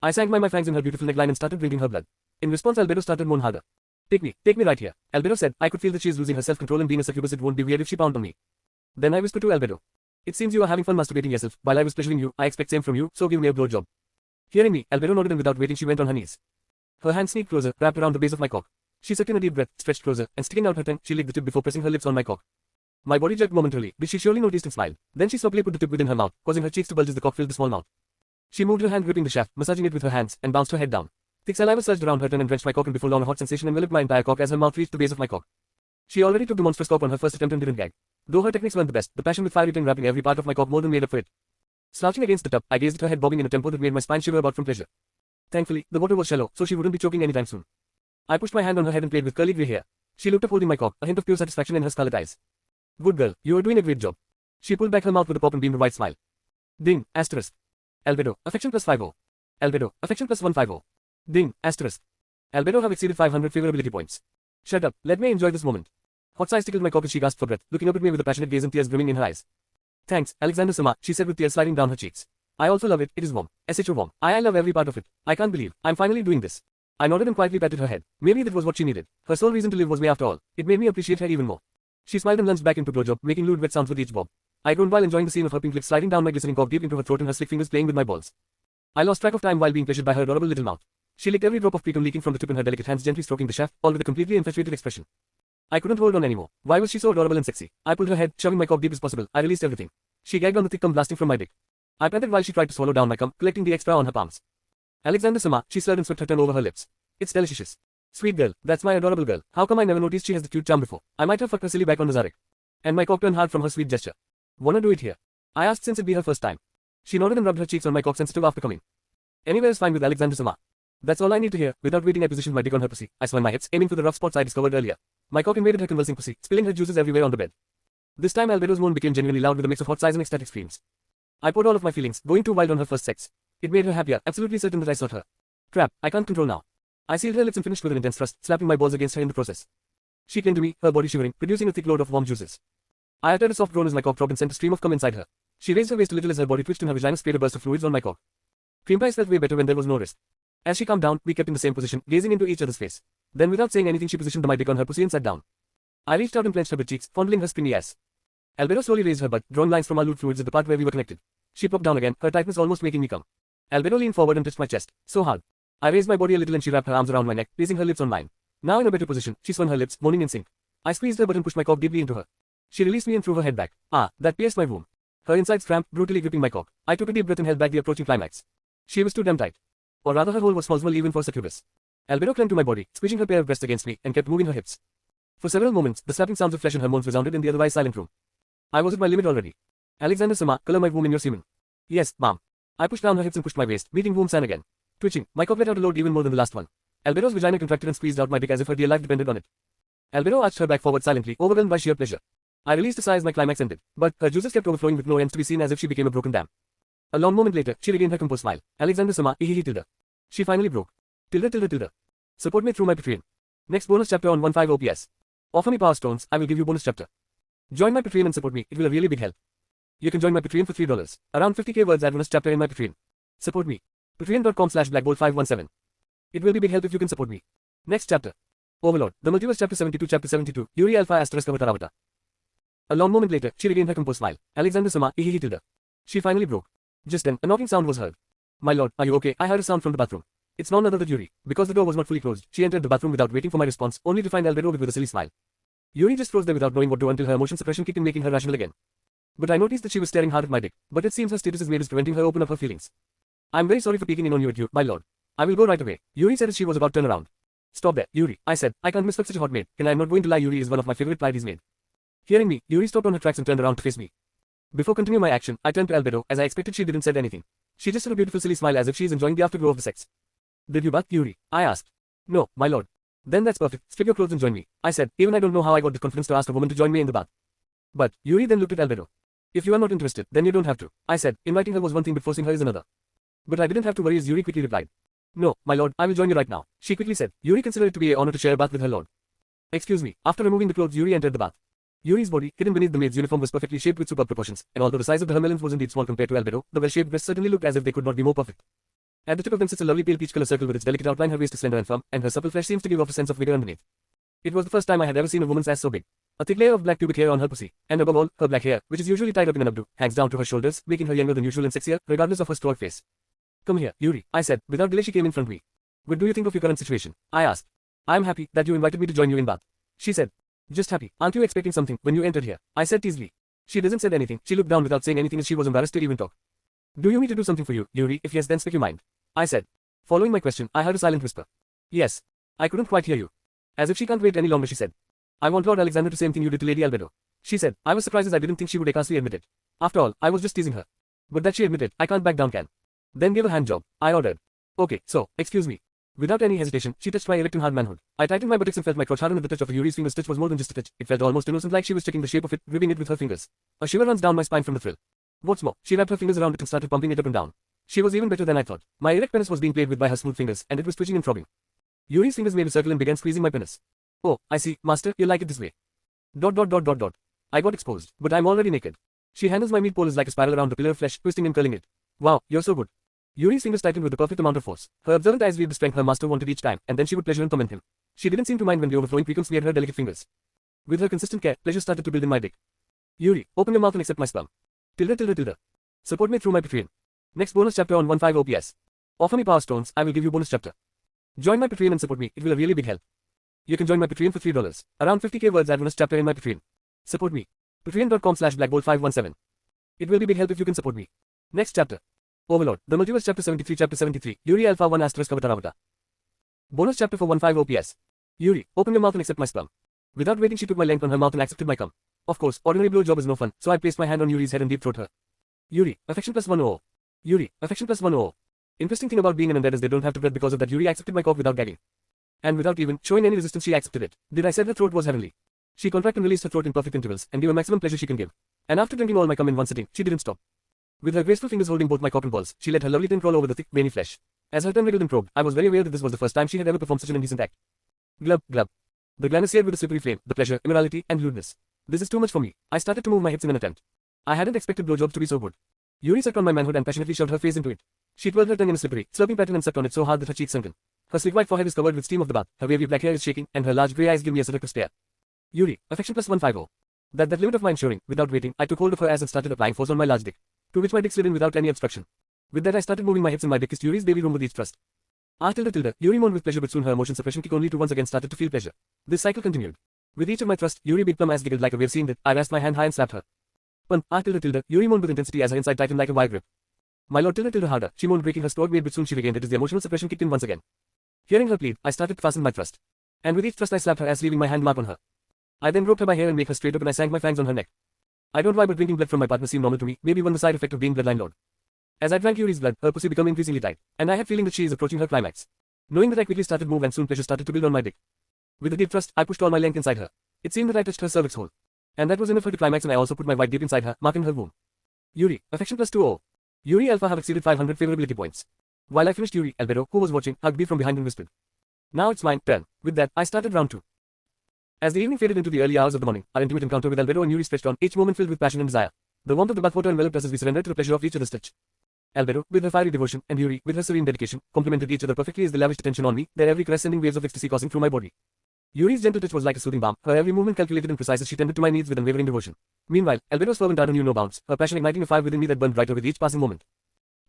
Speaker 1: I sank my fangs in her beautiful neckline and started drinking her blood. In response Albedo started moan harder. Take me right here. Albedo said. I could feel that she is losing her self-control, and being a succubus it won't be weird if she pound on me. Then I whispered to Albedo. It seems you are having fun masturbating yourself. While I was pleasuring you, I expect same from you, so give me a blowjob. Hearing me, Albedo nodded, and without waiting she went on her knees. Her hand sneaked closer, wrapped around the base of my cock. She sucked in a deep breath, stretched closer, and sticking out her tongue, she licked the tip before pressing her lips on my cock. My body jerked momentarily, but she surely noticed and smiled. Then she sloppily put the tip within her mouth, causing her cheeks to bulge as the cock filled the small mouth. She moved her hand gripping the shaft, massaging it with her hands, and bounced her head down. Thick saliva surged around her tongue and drenched my cock, and before long a hot sensation enveloped my entire cock as her mouth reached the base of my cock. She already took the monstrous cock on her first attempt and didn't gag. Though her techniques weren't the best, the passion with fiery tongue wrapping every part of my cock more than made up for it. Slouching against the tub, I gazed at her head bobbing in a tempo that made my spine shiver about from pleasure. Thankfully, the water was shallow, so she wouldn't be choking anytime soon. I pushed my hand on her head and played with curly grey hair. She looked up holding my cock, a hint of pure satisfaction in her scarlet eyes. Good girl, you are doing a great job. She pulled back her mouth with a pop and beamed a wide smile. Ding, asterisk. Albedo, affection plus 50. Albedo, affection plus 150. Ding, asterisk. Albedo have exceeded 500 favorability points. Shut up, let me enjoy this moment. Hot sighs tickled my cock as she gasped for breath, looking up at me with a passionate gaze and tears brimming in her eyes. Thanks, Alexander Sama, she said with tears sliding down her cheeks. I also love it, it is warm. SHO warm. I love every part of it. I can't believe, I'm finally doing this. I nodded and quietly patted her head. Maybe that was what she needed. Her sole reason to live was me after all. It made me appreciate her even more. She smiled and lunged back into blowjob, making lewd wet sounds with each bob. I groaned while enjoying the scene of her pink lips sliding down my glistening cock deep into her throat and her slick fingers playing with my balls. I lost track of time while being pleasured by her adorable little mouth. She licked every drop of precum leaking from the tip in her delicate hands, gently stroking the shaft, all with a completely infatuated expression. I couldn't hold on anymore. Why was she so adorable and sexy? I pulled her head, shoving my cock deep as possible. I released everything. She gagged on the thick cum blasting from my dick. I panted while she tried to swallow down my cum, collecting the extra on her palms. Alexander Sama, she slurred and swept her tongue over her lips. It's delicious. Sweet girl, that's my adorable girl. How come I never noticed she has the cute charm before? I might have fucked her silly back on Nazarek. And my cock turned hard from her sweet gesture. Wanna do it here? I asked since it'd be her first time. She nodded and rubbed her cheeks on my cock sensitive after coming. Anywhere is fine with Alexander Sama. That's all I need to hear. Without waiting I positioned my dick on her pussy. I swung my hips, aiming for the rough spots I discovered earlier. My cock invaded her convulsing pussy, spilling her juices everywhere on the bed. This time Albedo's moan became genuinely loud with a mix of hot sighs and ecstatic screams. I poured all of my feelings, going too wild on her first sex. It made her happier, absolutely certain that I sought her. Crap, I can't control now. I sealed her lips and finished with an intense thrust, slapping my balls against her in the process. She clung to me, her body shivering, producing a thick load of warm juices. I uttered a soft groan as my cock throbbed and sent a stream of cum inside her. She raised her waist a little as her body twitched and her vagina sprayed a burst of fluids on my cock. Cream pies felt way better when there was no risk. As she calmed down, we kept in the same position, gazing into each other's face. Then without saying anything she positioned my dick on her pussy and sat down. I reached out and clenched her butt cheeks, fondling her springy ass. Albedo slowly raised her butt, drawing lines from our lewd fluids at the part where we were connected. She plopped down again, her tightness almost making me come. Albedo leaned forward and touched my chest, so hard. I raised my body a little and she wrapped her arms around my neck, placing her lips on mine. Now in a better position, she swung her lips, moaning in sync. I squeezed her butt and pushed my cock deeply into her. She released me and threw her head back. Ah, that pierced my womb. Her insides cramped, brutally gripping my cock. I took a deep breath and held back the approaching climax. She was too damn tight. Or rather her hole was small even for succubus. Albedo clung to my body, squishing her pair of breasts against me, and kept moving her hips. For several moments, the slapping sounds of flesh and hormones resounded in the otherwise silent room. I was at my limit already. Alexander Sama, color my womb in your semen. Yes, ma'am. I pushed down her hips and pushed my waist, meeting womb sand again. Twitching, my cock let out a load even more than the last one. Albedo's vagina contracted and squeezed out my dick as if her dear life depended on it. Albedo arched her back forward silently, overwhelmed by sheer pleasure. I released a sigh as my climax ended, but her juices kept overflowing with no ends to be seen as if she became a broken dam. A long moment later, she regained her composed smile. Alexander Sama, tilde. She finally broke. Tilde. Support me through my Patreon. Next bonus chapter on 15 OPS. Offer me power stones, I will give you bonus chapter. Join my Patreon and support me, it will a really big help. You can join my Patreon for $3. Around 50k words add bonus chapter in my Patreon. Support me. Patreon.com/blackbolt517. It will be big help if you can support me. Next chapter. Overlord, the multiverse chapter 72, Yuri Alpha Asterisk Avatar. A long moment later, she regained her composed smile. Alexander Sama, tilde. She finally broke. Just then, a knocking sound was heard. My lord, are you okay? I heard a sound from the bathroom. It's none other than Yuri. Because the door was not fully closed, she entered the bathroom without waiting for my response, only to find Albedo with a silly smile. Yuri just froze there without knowing what to do until her emotion suppression kicked in, making her rational again. But I noticed that she was staring hard at my dick, but it seems her status is made is preventing her open up her feelings. I'm very sorry for peeking in on you, my lord. I will go right away, Yuri said as she was about to turn around. Stop there, Yuri, I said. I can't misfuck such a hot maid, and I'm not going to lie, Yuri is one of my favorite ladies maid. Hearing me, Yuri stopped on her tracks and turned around to face me. Before continuing my action, I turned to Albedo, as I expected she didn't say anything. She just had a beautiful silly smile as if she is enjoying the afterglow of the sex. Did you bath, Yuri? I asked. No, my lord. Then that's perfect, strip your clothes and join me, I said, even I don't know how I got the confidence to ask a woman to join me in the bath. But, Yuri then looked at Albedo. If you are not interested, then you don't have to, I said. Inviting her was one thing but forcing her is another. But I didn't have to worry as Yuri quickly replied. No, my lord, I will join you right now, she quickly said. Yuri considered it to be an honor to share a bath with her lord. Excuse me, after removing the clothes Yuri entered the bath. Yuri's body, hidden beneath the maid's uniform, was perfectly shaped with superb proportions, and although the size of the her melons was indeed small compared to Albedo, the well-shaped breasts certainly looked as if they could not be more perfect. At the tip of them sits a lovely pale peach color circle with its delicate outline. Her waist is slender and firm, and her supple flesh seems to give off a sense of vigor underneath. It was the first time I had ever seen a woman's ass so big. A thick layer of black pubic hair on her pussy, and above all, her black hair, which is usually tied up in an updo, hangs down to her shoulders, making her younger than usual and sexier, regardless of her stoic face. Come here, Yuri, I said. Without delay she came in front of me. What do you think of your current situation? I asked. I'm happy that you invited me to join you in bath. She said. Just happy. Aren't you expecting something when you entered here? I said teasingly. She didn't say anything. She looked down without saying anything as she was embarrassed to even talk. Do you mean to do something for you, Yuri? If yes, then speak your mind. I said. Following my question, I heard a silent whisper. Yes. I couldn't quite hear you. As if she can't wait any longer, she said. I want Lord Alexander to same thing you did to Lady Albedo. She said. I was surprised as I didn't think she would audaciously admit it. After all, I was just teasing her. But that she admitted, I can't back down, can. Then give a hand job, I ordered. Okay, so, excuse me. Without any hesitation, she touched my erect and hard manhood. I tightened my buttocks and felt my crotch harden at the touch of Yuri's fingers. Touch was more than just a touch. It felt almost innocent, like she was checking the shape of it, gripping it with her fingers. A shiver runs down my spine from the thrill. What's more, she wrapped her fingers around it and started pumping it up and down. She was even better than I thought. My erect penis was being played with by her smooth fingers, and it was twitching and throbbing. Yuri's fingers made a circle and began squeezing my penis. Oh, I see, master, you like it this way. ... I got exposed, but I'm already naked. She handles my meat pole like a spiral around a pillar of flesh, twisting and curling it. Wow, you're so good. Yuri's fingers tightened with the perfect amount of force. Her observant eyes viewed the strength her master wanted each time, and then she would pleasure and comment him. She didn't seem to mind when the overflowing precum smeared her delicate fingers. With her consistent care, pleasure started to build in my dick. Yuri, open your mouth and accept my sperm. Tilde. Support me through my Patreon. Next bonus chapter on 15 OPS. Offer me power stones, I will give you bonus chapter. Join my Patreon and support me, it will a really big help. You can join my Patreon for $3. Around 50k words add bonus chapter in my Patreon. Support me. Patreon.com/blackbolt517. It will be big help if you can support me. Next chapter. Overlord, the multiverse chapter 73, chapter 73, Yuri Alpha 1 Asterisk Avataravata. Bonus chapter for 15 OPS. Yuri, open your mouth and accept my sperm. Without waiting she took my length on her mouth and accepted my cum. Of course, ordinary blowjob is no fun, so I placed my hand on Yuri's head and deep throat her. Yuri, affection plus 1 Yuri, affection plus 1 Interesting thing about being an undead is they don't have to breath because of that. Yuri accepted my cock without gagging. And without even showing any resistance she accepted it. Did I said her throat was heavenly. She contracted and released her throat in perfect intervals, and gave a maximum pleasure she can give. And after drinking all my cum in one sitting, she didn't stop. With her graceful fingers holding both my cock and balls, she let her lovely tongue crawl over the thick, veiny flesh. As her tongue wriggled and probed, I was very aware that this was the first time she had ever performed such an indecent act. Glub, glub. The gland is seared with a slippery flame, the pleasure, immorality, and lewdness. This is too much for me. I started to move my hips in an attempt. I hadn't expected blowjobs to be so good. Yuri sucked on my manhood and passionately shoved her face into it. She twirled her tongue in a slippery, slurping pattern and sucked on it so hard that her cheeks sunken. Her sleek white forehead is covered with steam of the bath, her wavy black hair is shaking, and her large grey eyes give me a seductive stare. Yuri, affection plus 150. That limit of my ensuring, without waiting, I took hold of her ass and started applying force on my large dick, to which my dick slid in without any obstruction. With that I started moving my hips and my dick kissed Yuri's baby room with each thrust. Yuri moaned with pleasure, but soon her emotion suppression kicked only to once again started to feel pleasure. This cycle continued. With each of my thrusts, Yuri big plum ass giggled like a wave. Seeing that, I raised my hand high and slapped her. Pun, Yuri moaned with intensity as her inside tightened like a wire grip. My lord harder, she moaned breaking her stoic weight, but soon she regained it as the emotional suppression kicked in once again. Hearing her plead, I started to fasten my thrust. And with each thrust I slapped her ass, leaving my hand mark on her. I then groped her by hair and made her straight up and I sank my fangs on her neck. I don't know why, but drinking blood from my partner seemed normal to me, maybe one the side effect of being bloodline lord. As I drank Yuri's blood, her pussy became increasingly tight, and I had feeling that she is approaching her climax. Knowing that I quickly started to move and soon pleasure started to build on my dick. With a deep thrust, I pushed all my length inside her. It seemed that I touched her cervix hole. And that was enough for her to climax, and I also put my white deep inside her, marking her womb. Yuri, affection plus 2 Yuri Alpha have exceeded 500 favorability points. While I finished, Yuri, Albedo, who was watching, hugged me from behind and whispered. Now it's my turn. With that, I started round 2. As the evening faded into the early hours of the morning, our intimate encounter with Albedo and Yuri stretched on, each moment filled with passion and desire. The warmth of the bathwater enveloped us as we surrendered to the pleasure of each other's touch. Albedo, with her fiery devotion, and Yuri, with her serene dedication, complemented each other perfectly as they lavished attention on me, their every caress sending waves of ecstasy coursing through my body. Yuri's gentle touch was like a soothing balm, her every movement calculated and precise as she tended to my needs with unwavering devotion. Meanwhile, Albedo's fervent ardor knew no bounds, her passion igniting a fire within me that burned brighter with each passing moment.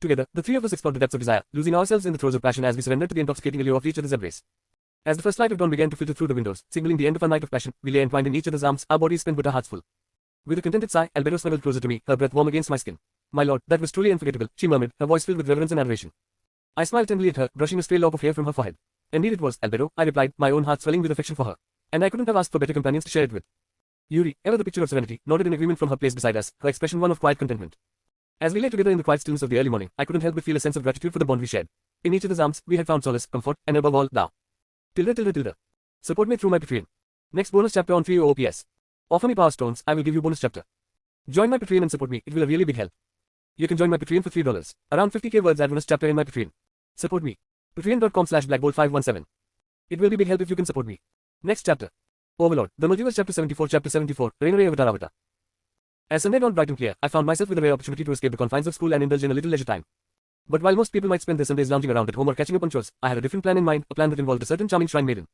Speaker 1: Together, the three of us explored the depths of desire, losing ourselves in the throes of passion as we surrendered to the intoxicating allure of each other's embrace. As the first light of dawn began to filter through the windows, signaling the end of our night of passion, we lay entwined in each other's arms, our bodies spent but our hearts full. With a contented sigh, Albedo snuggled closer to me, her breath warm against my skin. My lord, that was truly unforgettable, she murmured, her voice filled with reverence and adoration. I smiled tenderly at her, brushing a stray lock of hair from her forehead. Indeed it was, Albedo, I replied, my own heart swelling with affection for her. And I couldn't have asked for better companions to share it with. Yuri, ever the picture of serenity, nodded in agreement from her place beside us, her expression one of quiet contentment. As we lay together in the quiet stillness of the early morning, I couldn't help but feel a sense of gratitude for the bond we shared. In each other's arms, we had found solace, comfort, and above all, thou. Tilde. Support me through my Patreon. Next bonus chapter on 3 OPS. Offer me power stones, I will give you bonus chapter. Join my Patreon and support me, it will a really big help. You can join my Patreon for $3. Around 50k words add bonus chapter in my Patreon. Support me. Patreon.com/blackbolt517. It will be big help if you can support me. Next chapter. Overlord, the multiverse chapter 74, Rain Avatar. As Sunday dawned bright and clear, I found myself with a rare opportunity to escape the confines of school and indulge in a little leisure time. But while most people might spend their Sundays lounging around at home or catching up on chores, I had a different plan in mind, a plan that involved a certain charming shrine maiden.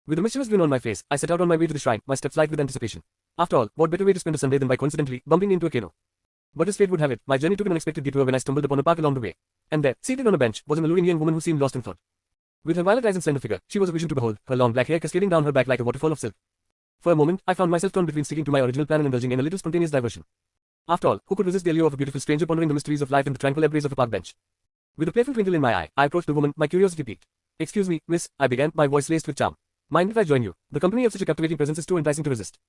Speaker 1: With a mischievous grin on my face, I set out on my way to the shrine, my steps light with anticipation. After all, what better way to spend a Sunday than by coincidentally bumping into a Kano? But as fate would have it, my journey took an unexpected detour when I stumbled upon a park along the way. And there, seated on a bench, was an alluring young woman who seemed lost in thought. With her violet eyes and slender figure, she was a vision to behold, her long black hair cascading down her back like a waterfall of silk. For a moment, I found myself torn between sticking to my original plan and indulging in a little spontaneous diversion. After all, who could resist the allure of a beautiful stranger pondering the mysteries of life in the tranquil embrace of a park bench? With a playful twinkle in my eye, I approached the woman, my curiosity piqued. "Excuse me, miss," I began, my voice laced with charm. "Mind if I join you? The company of such a captivating presence is too enticing to resist."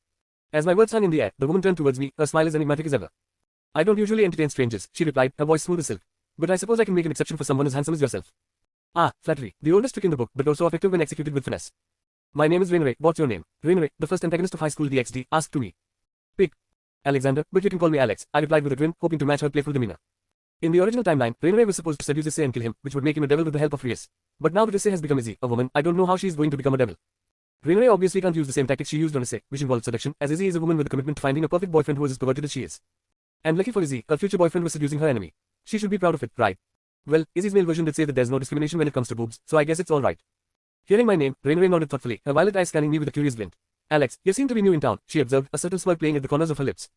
Speaker 1: As my words hung in the air, the woman turned towards me, her smile as enigmatic as ever. "I don't usually entertain strangers," she replied, her voice smooth as silk. "But I suppose I can make an exception for someone as handsome as yourself." "Ah, flattery, the oldest trick in the book, but also effective when executed with finesse." "My name is Rain. What's your name?" "Rain, the first antagonist of high school DxD, asked to me." "Pig." "Alexander, but you can call me Alex," I replied with a grin, hoping to match her playful demeanor. In the original timeline, Rain was supposed to seduce Issei and kill him, which would make him a devil with the help of Rias. But now that Issei has become Izzy, a woman, I don't know how she is going to become a devil. Rain obviously can't use the same tactics she used on Issei, which involved seduction, as Izzy is a woman with a commitment to finding a perfect boyfriend who is as perverted as she is. And lucky for Izzy, her future boyfriend was seducing her enemy. She should be proud of it, right? Well, Izzy's male version did say that there's no discrimination when it comes to boobs, so I guess it's alright. Hearing my name, Rain nodded thoughtfully, her violet eyes scanning me with a curious glint. "Alex, you seem to be new in town," she observed, a subtle smirk playing at the corners of her lips.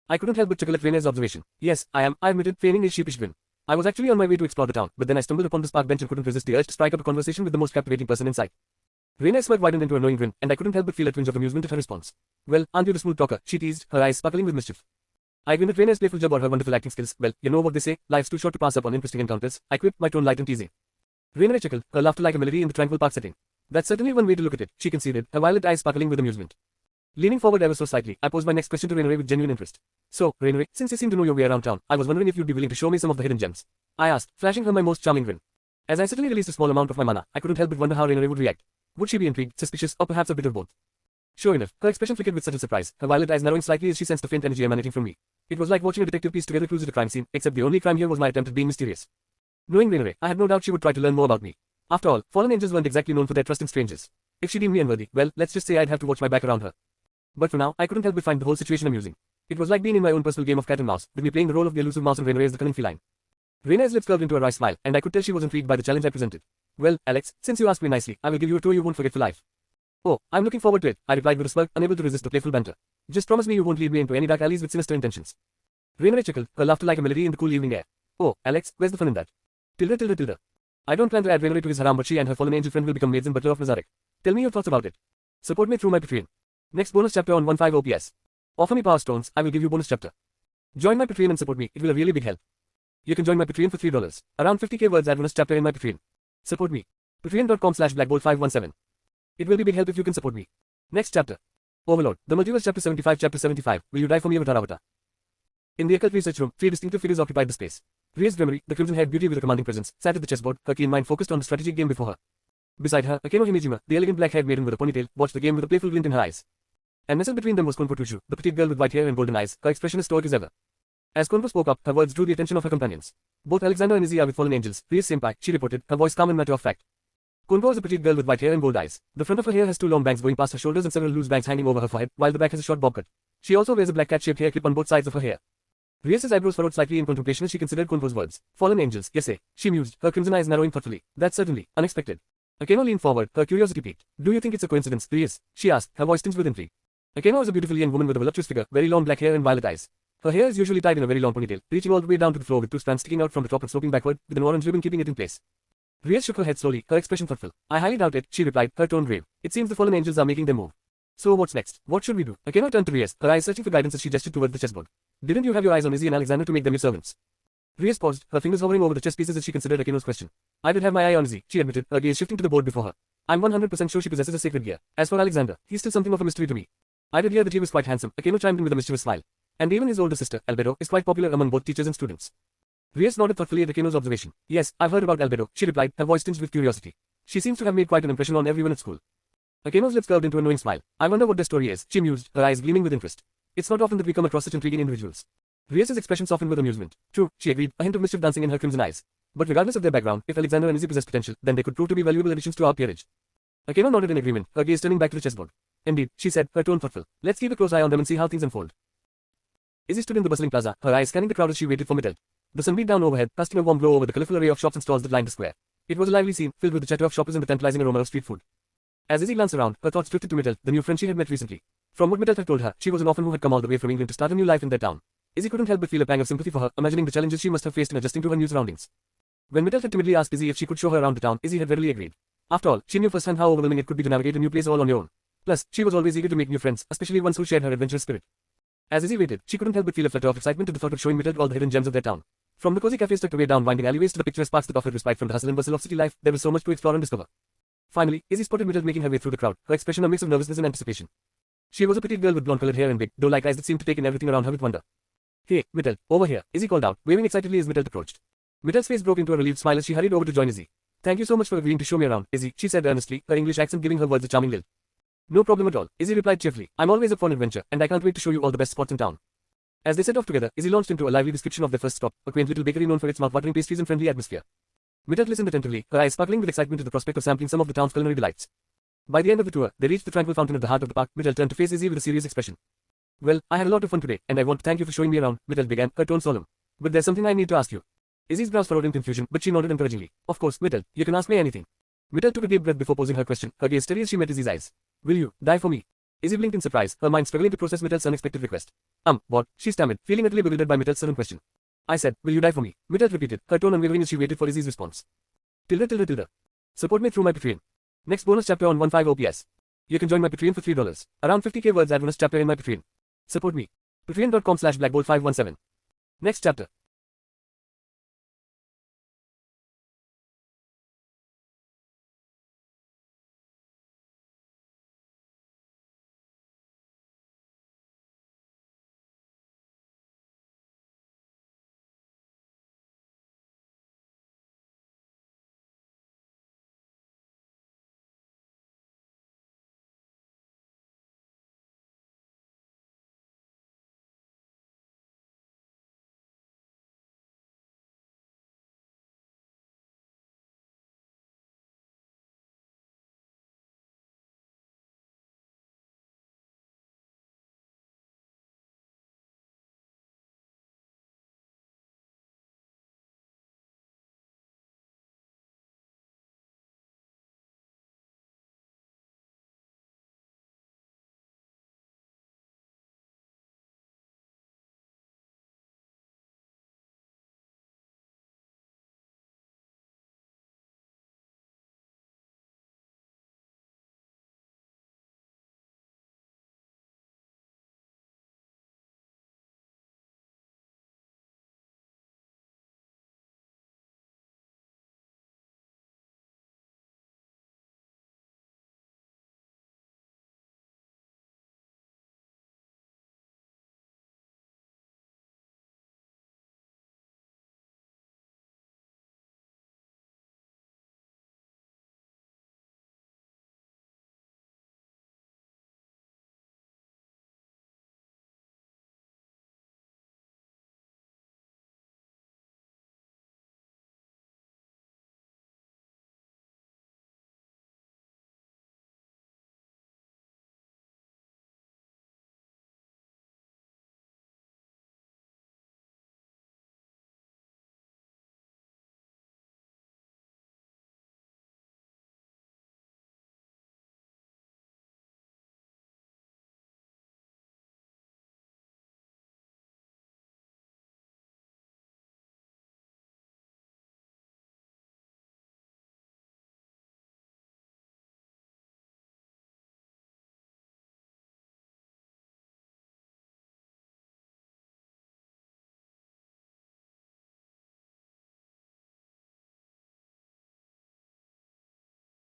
Speaker 1: I couldn't help but chuckle at Rain's observation. "Yes, I am," I admitted, feigning a sheepish grin. I was actually on my way to explore the town, but then I stumbled upon this park bench and couldn't resist the urge to strike up a conversation with the most captivating person in sight. Rain's smirk widened into a knowing grin, and I couldn't help but feel a twinge of amusement at her response. "Well, aren't you the smooth talker?" she teased, her eyes sparkling with mischief. I grinned at Rain's playful jab or her wonderful acting skills. "Well, you know what they say, life's too short to pass up on interesting encounters," I quipped, my tone light and teasing. Rain chuckled, her laughter like a melody in the tranquil park setting. "That's certainly one way to look at it," she conceded, her violet eyes sparkling with amusement. Leaning forward ever so slightly, I posed my next question to Rain with genuine interest. "So, Rain, since you seem to know your way around town, I was wondering if you'd be willing to show me some of the hidden gems," I asked, flashing her my most charming grin. As I suddenly released a small amount of my mana, I couldn't help but wonder how Rain would react. Would she be intrigued, suspicious, or perhaps a bit of both? Sure enough, her expression flickered with subtle surprise, her violet eyes narrowing slightly as she sensed the faint energy emanating from me. It was like watching a detective piece together clues at a crime scene, except the only crime here was my attempt at being mysterious. Knowing Rain, I had no doubt she would try to learn more about me. After all, fallen angels weren't exactly known for their trust in strangers. If she deemed me unworthy, well, let's just say I'd have to watch my back around her. But for now, I couldn't help but find the whole situation amusing. It was like being in my own personal game of cat and mouse, with me playing the role of the elusive mouse and Rain as the cunning feline. Rain's lips curved into a wry smile, and I could tell she was intrigued by the challenge I presented. "Well, Alex, since you asked me nicely, I will give you a tour you won't forget for life." "Oh, I'm looking forward to it," I replied with a smirk, unable to resist the playful banter. "Just promise me you won't lead me into any dark alleys with sinister intentions." Rain chuckled, her laughter like a melody in the cool evening air. "Oh, Alex, where's the fun in that?" Tilde. "I don't plan to add Rain to his harem, but she and her fallen angel friend will become maids and butler of Nazarek. Tell me your thoughts about it. Support me through my Patreon. Next bonus chapter on 15 OPS. Offer me power stones, I will give you bonus chapter. Join my Patreon and support me, it will a really big help. You can join my Patreon for $3. Around 50k words add bonus chapter in my Patreon. Support me. Patreon.com/blackbolt517. It will be big help if you can support me. Next chapter. Overlord, the multiverse chapter 75, Will you die for me, Avatar? In the occult research room, 3 distinctive figures occupied the space. Rias Dremery, the crimson-haired beauty with a commanding presence, sat at the chessboard, her keen mind focused on the strategic game before her. Beside her, Akeno Himejima, the elegant black-haired maiden with a ponytail, watched the game with a playful glint in her eyes. And nestled between them was Konpo Tushu, the petite girl with white hair and golden eyes, her expression as stoic as ever. As Konpo spoke up, her words drew the attention of her companions. "Both Alexander and Izzy are with fallen angels, Rias senpai," she reported, her voice calm and matter of fact. Konpo is a petite girl with white hair and gold eyes. The front of her hair has 2 long bangs going past her shoulders and several loose bangs hanging over her forehead, while the back has a short bob cut. She also wears a black cat-shaped hair clip on both sides of her hair. Rias' eyebrows furrowed slightly in contemplation as she considered Konpo's words. "Fallen angels, yes, she mused, her crimson eyes narrowing thoughtfully. That's certainly unexpected." Akeno leaned forward, her curiosity piqued. "Do you think it's a coincidence, Rias?" she asked, her voice tinged with intrigue. Akeno is a beautiful young woman with a voluptuous figure, very long black hair and violet eyes. Her hair is usually tied in a very long ponytail, reaching all the way down to the floor with 2 strands sticking out from the top and sloping backward, with an orange ribbon keeping it in place. Rias shook her head slowly, her expression thoughtful. "I highly doubt it," she replied, her tone grave. "It seems the fallen angels are making their move." So what's next? What should we do? Akeno turned to Reyes, her eyes searching for guidance as she gestured toward the chessboard. Didn't you have your eyes on Izzy and Alexander to make them your servants? Reyes paused, her fingers hovering over the chess pieces as she considered Akeno's question. I did have my eye on Izzy, she admitted, her gaze shifting to the board before her. I'm 100% sure she possesses a sacred gear. As for Alexander, he's still something of a mystery to me. I did hear that he was quite handsome, Akeno chimed in with a mischievous smile. And even his older sister, Albedo, is quite popular among both teachers and students. Reyes nodded thoughtfully at Akeno's observation. Yes, I've heard about Albedo, she replied, her voice tinged with curiosity. She seems to have made quite an impression on everyone at school. Akeno's lips curved into a knowing smile. I wonder what their story is, she mused, her eyes gleaming with interest. It's not often that we come across such intriguing individuals. Reyes' expression softened with amusement. True, she agreed, a hint of mischief dancing in her crimson eyes. But regardless of their background, if Alexander and Izzy possess potential, then they could prove to be valuable additions to our peerage. Akeno nodded in agreement, her gaze turning back to the chessboard. Indeed, she said, her tone thoughtful. Let's keep a close eye on them and see how things unfold. Izzy stood in the bustling plaza, her eyes scanning the crowd as she waited for Mittel. The sun beat down overhead, casting a warm glow over the colorful array of shops and stalls that lined the square. It was a lively scene, filled with the chatter of shoppers and the tantalizing aroma of street food. As Izzy glanced around, her thoughts drifted to Mittel, the new friend she had met recently. From what Mittel had told her, she was an orphan who had come all the way from England to start a new life in their town. Izzy couldn't help but feel a pang of sympathy for her, imagining the challenges she must have faced in adjusting to her new surroundings. When Mittel had timidly asked Izzy if she could show her around the town, Izzy had readily agreed. After all, she knew firsthand how overwhelming it could be to navigate a new place all on your own. Plus, she was always eager to make new friends, especially ones who shared her adventurous spirit. As Izzy waited, she couldn't help but feel a flutter of excitement at the thought of showing Mittel all the hidden gems of their town. From the cozy cafes tucked away down winding alleyways to the picturesque parks that offered respite from the hustle and bustle of city life, there was so much to explore and discover. Finally, Izzy spotted Mittel making her way through the crowd, her expression a mix of nervousness and anticipation. She was a petite girl with blonde-colored hair and big, doe-like eyes that seemed to take in everything around her with wonder. Hey, Mittel, over here, Izzy called out, waving excitedly as Mittel approached. Mittel's face broke into a relieved smile as she hurried over to join Izzy. Thank you so much for agreeing to show me around, Izzy, she said earnestly, her English accent giving her words a charming lilt. No problem at all, Izzy replied cheerfully. I'm always up for an adventure, and I can't wait to show you all the best spots in town. As they set off together, Izzy launched into a lively description of their first stop, a quaint little bakery known for its mouth-watering pastries and friendly atmosphere. Mittel listened attentively, her eyes sparkling with excitement at the prospect of sampling some of the town's culinary delights. By the end of the tour, they reached the tranquil fountain at the heart of the park. Mittel turned to face Izzy with a serious expression. Well, I had a lot of fun today, and I want to thank you for showing me around, Mittel began, her tone solemn. But there's something I need to ask you. Izzy's brows furrowed in confusion, but she nodded encouragingly. Of course, Mittel, you can ask me anything. Mittel took a deep breath before posing her question, her gaze steady as she met Izzy's eyes. Will you die for me? Izzy blinked in surprise, her mind struggling to process Mittel's unexpected request. What? She stammered, feeling utterly bewildered by Mittel's sudden question. I said, will you die for me? Mittel repeated, her tone unwavering as she waited for Izzy's response. Tilde. Support me through my Patreon. Next bonus chapter on 15 OPS. You can join my Patreon for $3. Around 50k words add bonus chapter in my Patreon. Support me. Patreon.com/blackbolt517. Next chapter.